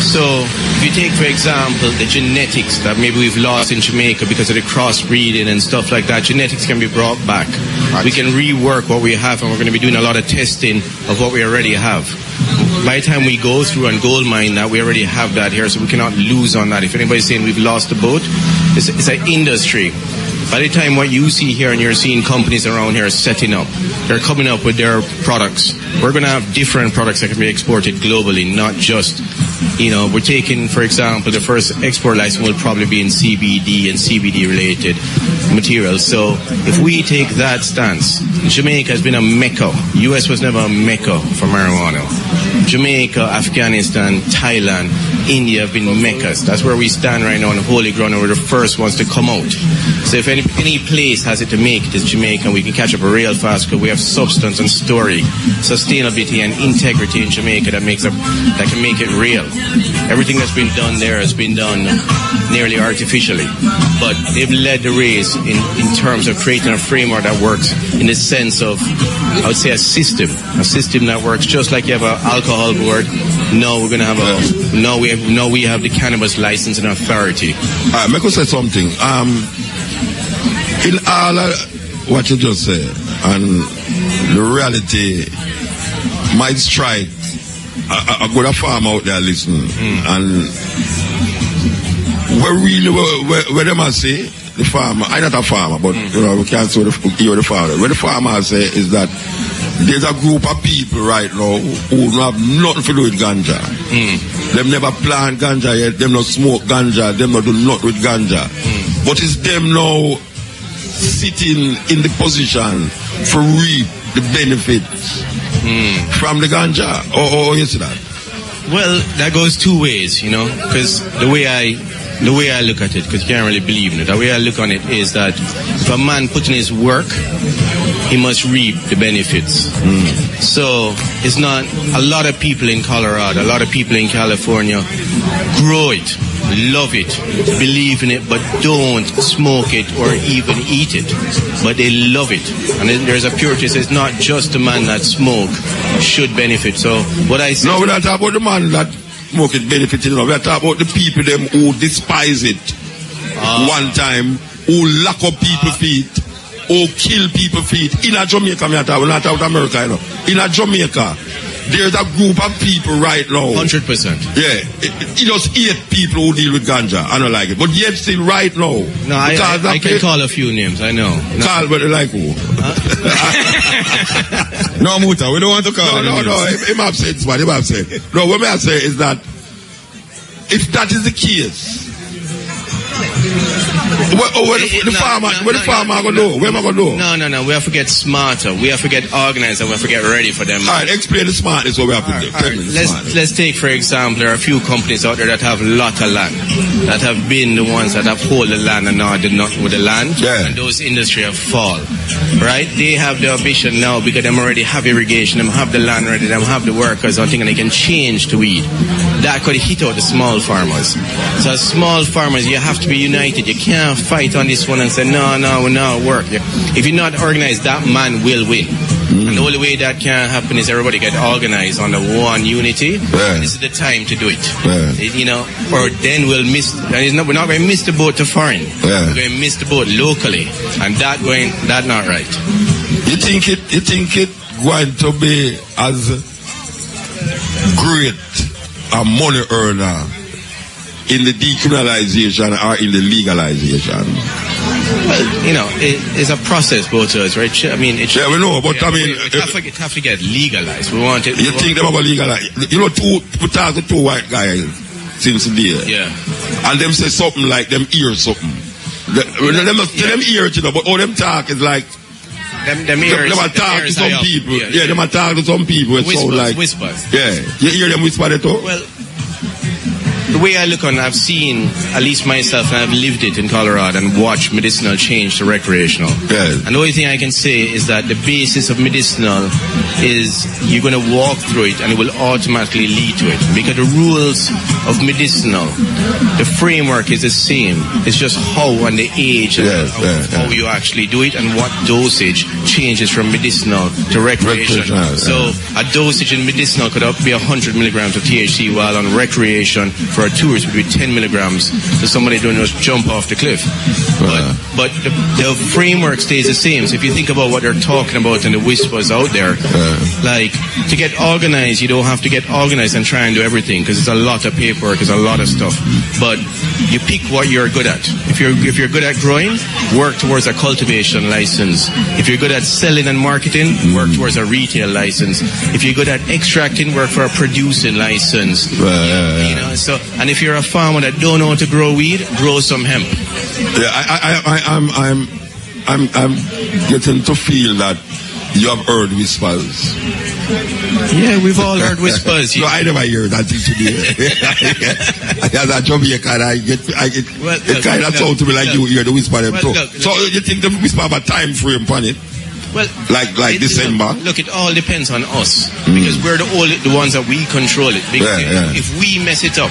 So, if you take, for example, the genetics that maybe we've lost in Jamaica because of the crossbreeding and stuff like that, genetics can be brought back. Right. We can rework what we have, and we're going to be doing a lot of testing of what we already have. By the time we go through and gold mine that, we already have that here, so we cannot lose on that. If anybody's saying we've lost the boat, it's an industry. By the time what you see here and you're seeing companies around here setting up, they're coming up with their products. We're going to have different products that can be exported globally, not just, you know, we're taking, for example, the first export license will probably be in CBD and CBD related materials. So if we take that stance, Jamaica has been a mecca. US was never a mecca for marijuana. Jamaica, Afghanistan, Thailand, India have been meccas. That's where we stand right now on the holy ground, and we're the first ones to come out. So if any place has it to make it, it's Jamaica, and we can catch up real fast because we have substance and story, sustainability and integrity in Jamaica that can make it real. Everything that's been done there has been done nearly artificially, but they've led the race in terms of creating a framework that works in the sense of, I would say, a system that works just like you have an alcohol board. No, we're gonna have we have the cannabis license and authority. All right, make us say something. In all what you just said, and the reality might strike a good farm out there listening, and where them say the farmer, I'm not a farmer, but you know we can't hear the farmer. What the farmer say is that there's a group of people right now who don't have nothing to do with ganja. Them never plant ganja yet, them not smoke ganja, them not do nothing with ganja. But it's them now sitting in the position for reap the benefits from the ganja. Or you see that? Well, that goes two ways, you know, because the way I look at it, because you can't really believe in it, the way I look on it is that if a man put in his work, he must reap the benefits. So it's not a lot of people in Colorado, a lot of people in California grow it, love it, believe in it, but don't smoke it or even eat it. But they love it. And there's a purity that says not just the man that smoke should benefit. So what I say... No, we're not talking about the man that smoke it benefit. You know, we're talking about the people them who despise it one time, who lock up people's feet, who kill people's feet. In a Jamaica, we're not talking about America, you know. In a Jamaica, there's a group of people right now. 100%. Yeah. It just 8 people who deal with ganja. I don't like it. But yet still right now. No, I can call a few names, I know. No. Call, but like who? No, Muta, we don't want to call No, him upset, man. Him upset. No, what I say is that if that is the case, The farmer gonna do? Where am I gonna do? No. We have to get smarter. We have to get organized, and we have to get ready for them. All right, explain the smartness what we have to do. Let's take, for example, there are a few companies out there that have a lot of land, that have been the ones that have hold the land and now did nothing with the land, and those industries have fallen. Right? They have the ambition now because they already have irrigation, they have the land ready, they have the workers, I think, and they can change to weed. That could hit out the small farmers. So as small farmers, you have to be united. You can't fight on this one and say, no, we're not work. If you're not organized, that man will win. And the only way that can happen is everybody get organized on the one unity. This is the time to do it. Or then we'll miss. We're not going to miss the boat to foreign. We're going to miss the boat locally, and that's not right. You think it going to be as great a money earner in the decriminalization or in the legalization? Well, it's a process, both of us, right? I mean, we know, but I mean, it have to get legalized. We want it. You think they're going to legalize? We talk to two white guys since the day. Yeah. And them say something like them hear something. Them hear it, but all them talk is like. Them talk to some people. Them talk to some people. It sounds like whispers. Yeah, you hear them whisper it too. Well, the way I look on, I've seen, at least myself, and I've lived it in Colorado and watched medicinal change to recreational. Yes. And the only thing I can say is that the basis of medicinal is you're going to walk through it and it will automatically lead to it. Because the rules of medicinal, the framework is the same. It's just how and the age and how you actually do it and what dosage changes from medicinal to recreational. So a dosage in medicinal could be 100 milligrams of THC, while on recreation for a tourist would be 10 milligrams. So somebody don't just jump off the cliff. But the framework stays the same. So if you think about what they're talking about and the whispers out there, like to get organized, you don't have to get organized and try and do everything, because it's a lot of paperwork, it's a lot of stuff. But you pick what you're good at. If you're good at growing, work towards a cultivation license. If you're good at selling and marketing, work towards a retail license. If you're good at extracting, work for a producing license. So, and if you're a farmer that don't know how to grow weed, grow some hemp. Yeah, I'm getting to feel that you have heard whispers. Yeah, we've all heard whispers. No, I never hear that thing today. As a Jamaican, it kind of sounds to me like you hear the whisper them too. So you think the whisper have a time frame on it? Well, like December. Look, it all depends on us, because we're the ones that we control it. Because if we mess it up,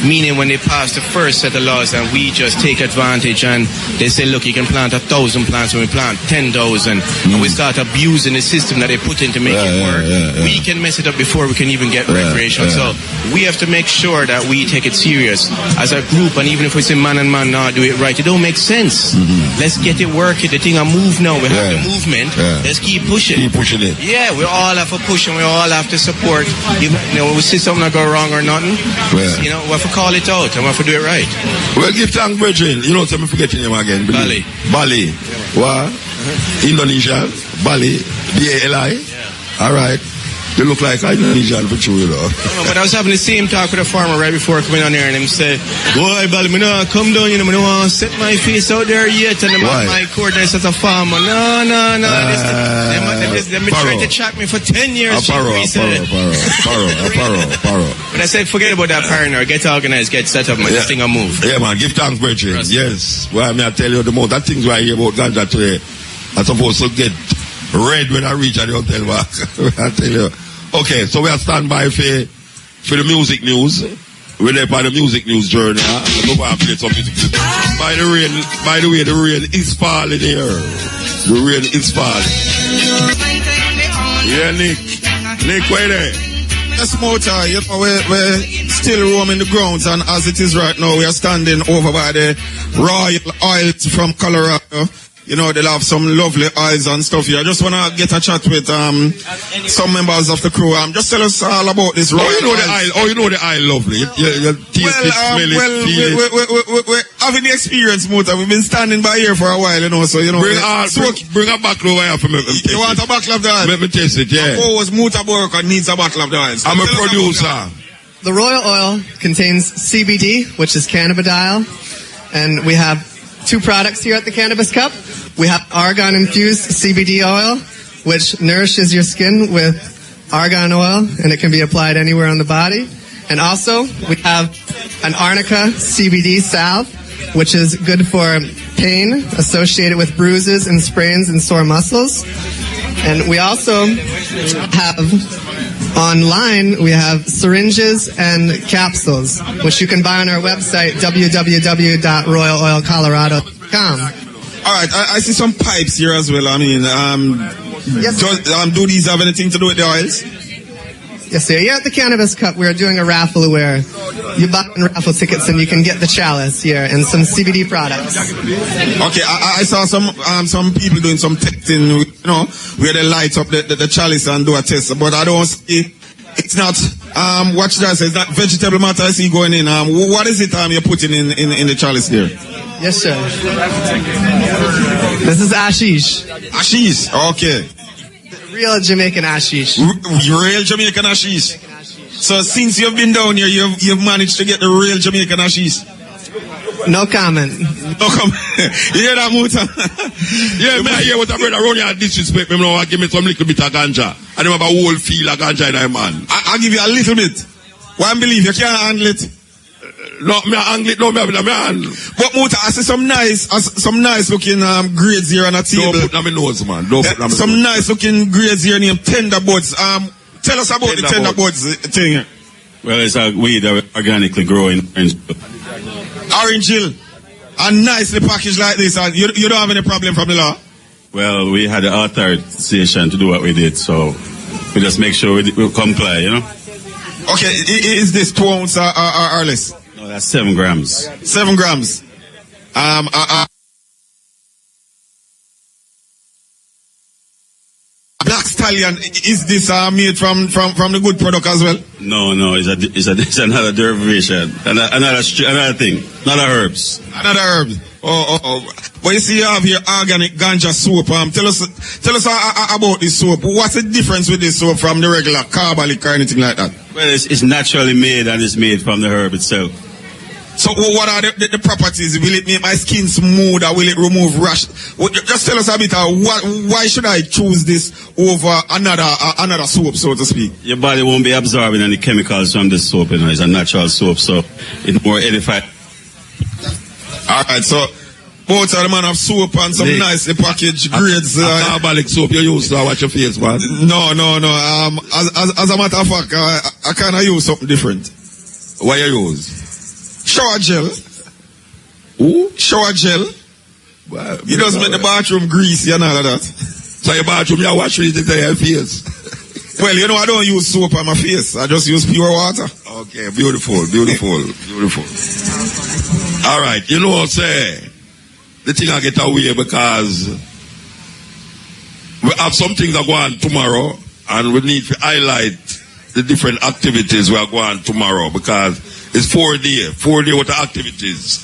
meaning when they pass the first set of laws and we just take advantage and they say, look, you can plant 1,000 plants when we plant 10,000, and we start abusing the system that they put in to make it work, we can mess it up before we can even get recreation. So we have to make sure that we take it serious as a group, and even if we say man and man now do it right, it don't make sense. Let's get it working. The thing I move now, we have the movement. Let's keep pushing. Keep pushing it. Yeah, we all have to push and we all have to support. Even, we see something that go wrong or nothing, we have to call it out and we have to do it right. Well, give thanks, Virgin. So I'm forgetting him again. Bali. What? Indonesia. Bali. B-A-L-I. All right. You look like Indonesian for true, But I was having the same talk with a farmer right before coming on there, and him said, boy, Bali, me no come down, me no want to set my face out there yet, and I'm at my coordinates as a farmer. No. They've been trying to chat me for 10 years. Paro. But I said, forget about that paranoia. Get organized, get set up, man. This thing will move. Yeah, man. Give thanks, Virgin. Yes. Well, I tell you the most. That thing's right here about Ganja today. I'm supposed to get red when I reach at the hotel back. I tell you. Okay, so we are stand by for the music news. We're there by the music news journey. Go back and play some music. By the way, the rain is falling here. The rain is falling. Yeah, Nick, where there? Yes, Motor, we're still roaming the grounds, and as it is right now, we are standing over by the Royal Oils from Colorado. They'll have some lovely eyes and stuff here. I just want to get a chat with some members of the crew. Just tell us all about this. You know the aisle lovely. You taste it, smell it, feel it. We're having the experience, Motor. We've been standing by here for a while, so bring a bottle over here for me. You want a bottle of the oil? Let me taste it, yeah. Of course, Motor Burka needs a bottle of the oil. I'm a producer. The Royal Oil contains CBD, which is cannabidiol, And we have 2 products here at the Cannabis Cup. We have argan-infused CBD oil, which nourishes your skin with argan oil, and it can be applied anywhere on the body. And also, we have an arnica CBD salve, which is good for pain associated with bruises and sprains and sore muscles. And we also have online, we have syringes and capsules, which you can buy on our website, www.royaloilcolorado.com. All right, I see some pipes here as well. I mean, yes, do these have anything to do with the oils? Yes, sir. Here at the Cannabis Cup, we are doing a raffle where you buy raffle tickets and you can get the chalice here and some CBD products. Okay, I saw some people doing some testing, where they light up the chalice and do a test, but I don't see. It's not. What should I say? It's not vegetable matter. I see going in. What is it you're putting in the chalice there? Yes, sir. This is ashish. Ashish. Okay. Real Jamaican ashish. Real Jamaican ashish. So since you've been down here, you've managed to get the real Jamaican ashish. No comment. No comment. You hear that, Muta? Yeah, man, I hear what a brother around here disrespect me. Now give me some little bit of ganja. I don't have a whole field of ganja in there, man. I'll give you a little bit. One believe you can't handle it. No, me handle it. No, me handle. But Muta, I see some nice looking grades here on a table. Don't put on my nose, man. Don't put on my some nose. nice looking grades here named Tender Buds. Tell us about the Tender Buds thing. Well, it's a weed that organically growing Orange Hill. And nicely packaged like this. And you don't have any problem from the law? Well, we had the authorization to do what we did, so we just make sure we comply, Okay, is this 2 ounces or less? No, that's 7 grams. 7 grams. Black Stallion, is this made from the good product as well? No, it's another derivation, another thing, another herbs. Another herb. Oh. But you see, you have here organic ganja soap. Tell us about this soap. What's the difference with this soap from the regular carbolic or anything like that? Well, it's naturally made and it's made from the herb itself. So what are the properties? Will it make my skin smooth or will it remove rash? Just tell us a bit, why should I choose this over another soap, so to speak? Your body won't be absorbing any chemicals from this soap, it's a natural soap, so it's more edified. Alright, so both are the man of soap and some nicely packaged grades. Carbolic soap you use to watch your face, man. No. As a matter of fact, I kind of use something different. What you use? Shower gel. Who? Shower gel. Well, you just make the bathroom greasy and all of that. So your bathroom, you wash it into your face. Well, I don't use soap on my face. I just use pure water. Okay, beautiful. All right, say, the thing I get away because we have some things that go on tomorrow and we need to highlight the different activities we are going tomorrow because it's 4 days worth of activities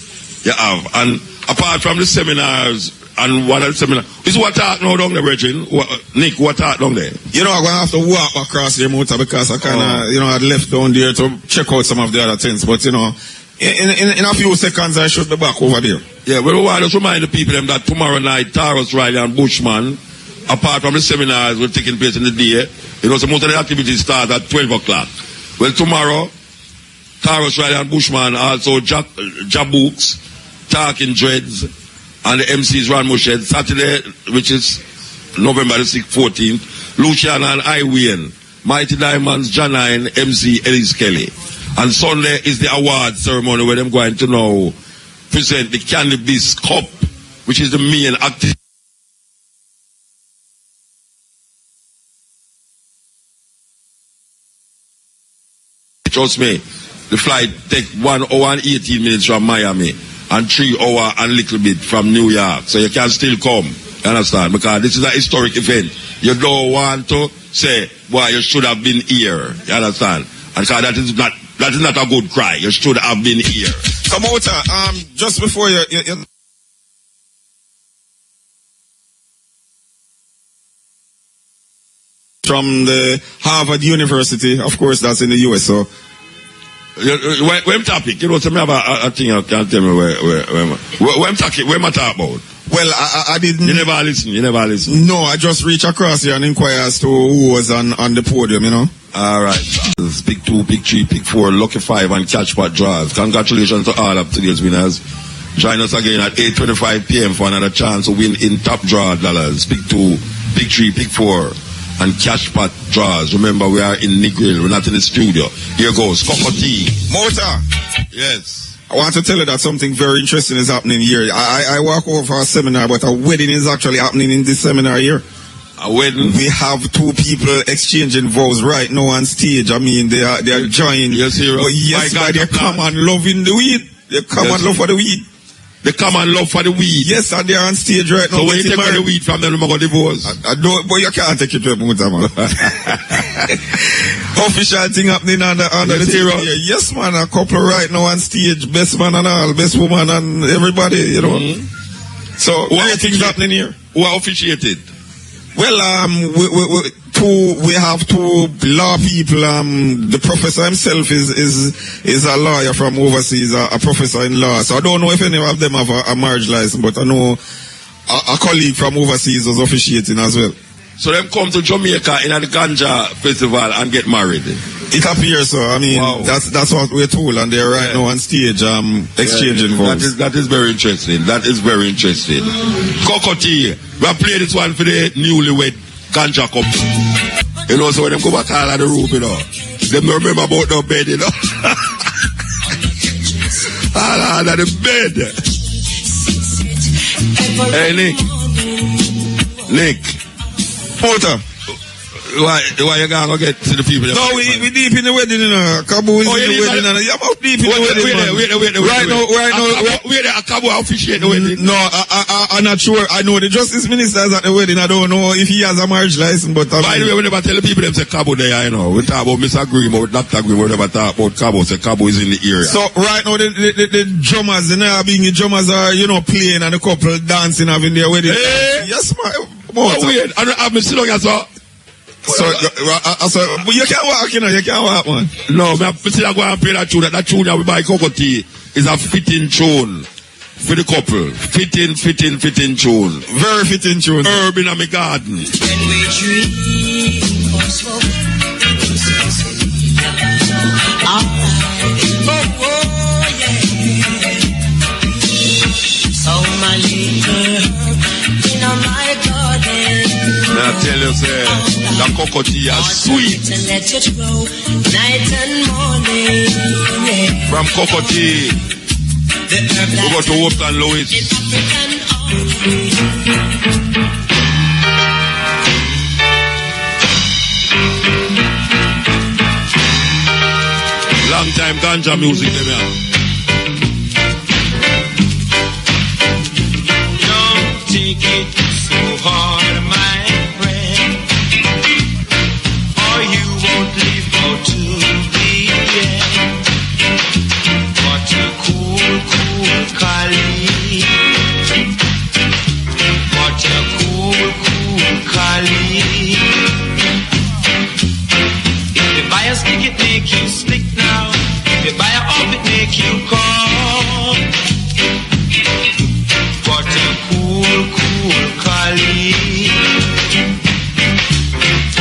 you have. And apart from the seminars and one of the seminars, is what talk now down there, Virgin? Nick, what talk down there? I'm going to have to walk across the motor because I kind of, I left down there to check out some of the other things. But, in a few seconds, I should be back over there. Yeah, well, we want to remind the people that tomorrow night, Taurus, Riley, and Bushman, apart from the seminars will taking place in the day, most of the activities start at 12 o'clock. Well, tomorrow, Taurus, Riley, and Bushman, also Jabooks, Talking Dreads, and the MCs Ron Mushed. Saturday, which is November the 6th, 14th, Luciana and I Wayne, Mighty Diamonds, Janine, MC Ellis Kelly. And Sunday is the award ceremony where they're going to now present the Cannabis Cup, which is the main activity. Trust me, the flight take 1 hour and 18 minutes from Miami and 3 hours and little bit from New York. So you can still come, you understand? Because this is a historic event. You don't want to say, boy, you should have been here, you understand? And so that is not a good cry. You should have been here. So, Mota, just before you from the Harvard University, of course, that's in the US. So, Where topic? You know, so me have a thing you can't tell me where I'm talking, where am I talking about? Well, I didn't. You never listen. No, I just reached across here and inquired as to who was on the podium, you know. All right. Pick 2, pick 3, pick 4, lucky 5, and catch pot draws. Congratulations to all of today's winners. Join us again at 8:25 p.m. for another chance to win in top draw dollars. Pick 2, pick 3, pick 4, and cash pot draws. Remember, we are in Ngril. We're not in the studio. Here goes Cocotti. Motor. Yes. I want to tell you that something very interesting is happening here. I walk over for a seminar, but a wedding is actually happening in this seminar here. A wedding? We have 2 people exchanging vows right now on stage. I mean, they are joining. Yes, hero. Yes, by their common love in the weed. Their common love for the weed. The common love for the weed. Yes, and they're on stage right now. So when you take the weed from them, I'm going to divorce. I don't, but you can't take it to a motor, man. Official thing happening on the hero. Yes, man, a couple right now on stage. Best man and all, best woman and everybody, you know. So, what things happening here? Who are officiated? Well, we have 2 law people. The professor himself is a lawyer from overseas, a professor in law. So I don't know if any of them have a marriage license, but I know a colleague from overseas was officiating as well. So them come to Jamaica in the Ganja Festival and get married? It appears so. I mean, wow. That's what we're told, and they're right now on stage exchanging vows. That is very interesting. That is very interesting. Cocotti, we have played this one for the newlywed Ganja Cup. You know, so when them go back all of the room, you know, them don't remember about the bed, you know. All of the bed. Hey, Nick. Porter. Why you gonna get to the people? No, we deep in the wedding, you know. Kabu is in the wedding, and you're about deep in the wedding. Wait. Right now. Where the Kabu officiate the wedding? No, I'm not sure. I know the Justice Minister is at the wedding. I don't know if he has a marriage license, but by the way, we never tell the people them say Kabu there, you know. We talk about Mr. Green, but Dr. Green, we never talk about Kabu. Say Kabu is in the area. So right now, the drummers, the drummers are, you know, playing and the couple dancing, having their wedding. Hey. Yes, man. Weird. I don't have me still as well. So you can't walk, you know, you can't walk, man. No, I'm still going to play that tune. That tune that we buy Cocotti is a fitting tune for the couple. Fitting tune. Very fitting tune. Herb in my garden. When we dream or smoke, so my little in my garden. I tell you, sir, the Cocotti is sweet. Let it grow night and morning. From Cocotti, we go to Hope and Louis. Long time ganja music, them here. Don't take it so hard, my friend, or you won't live out to the end. What a cool Kali. What a cool Kali. If you buy a stick, it make you slick now. If you buy a off, it make you cold. What a cool Kali.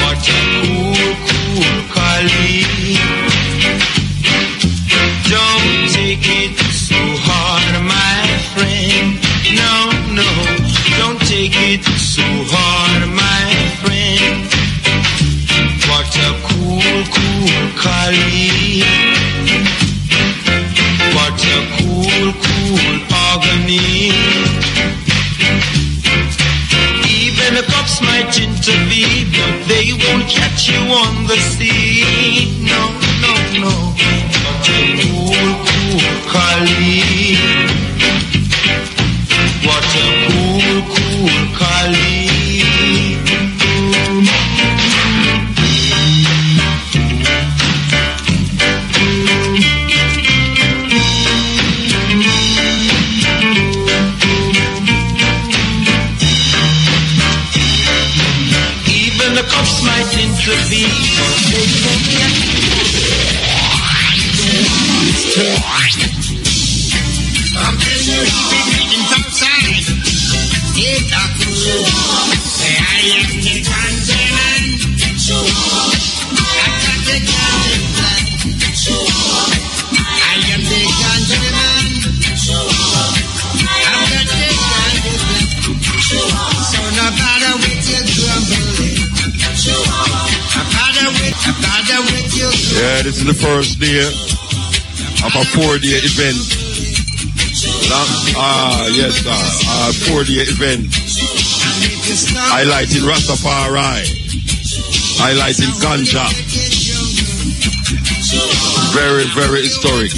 What a cool Kali. Don't take it so hard, my friend. No, don't take it so hard, my friend. What a cool Kali. What a cool agony. Even the cops might intervene, but they won't catch you on the scene. No. What a cool Kali. What a cool Kali. Even the cops might intervene, but they won't catch you. Yeah, this is the first day of a 4-day event. Yes, sir. 4-day event. Highlighting Rastafari. Highlighting Ganja. Very, very historic.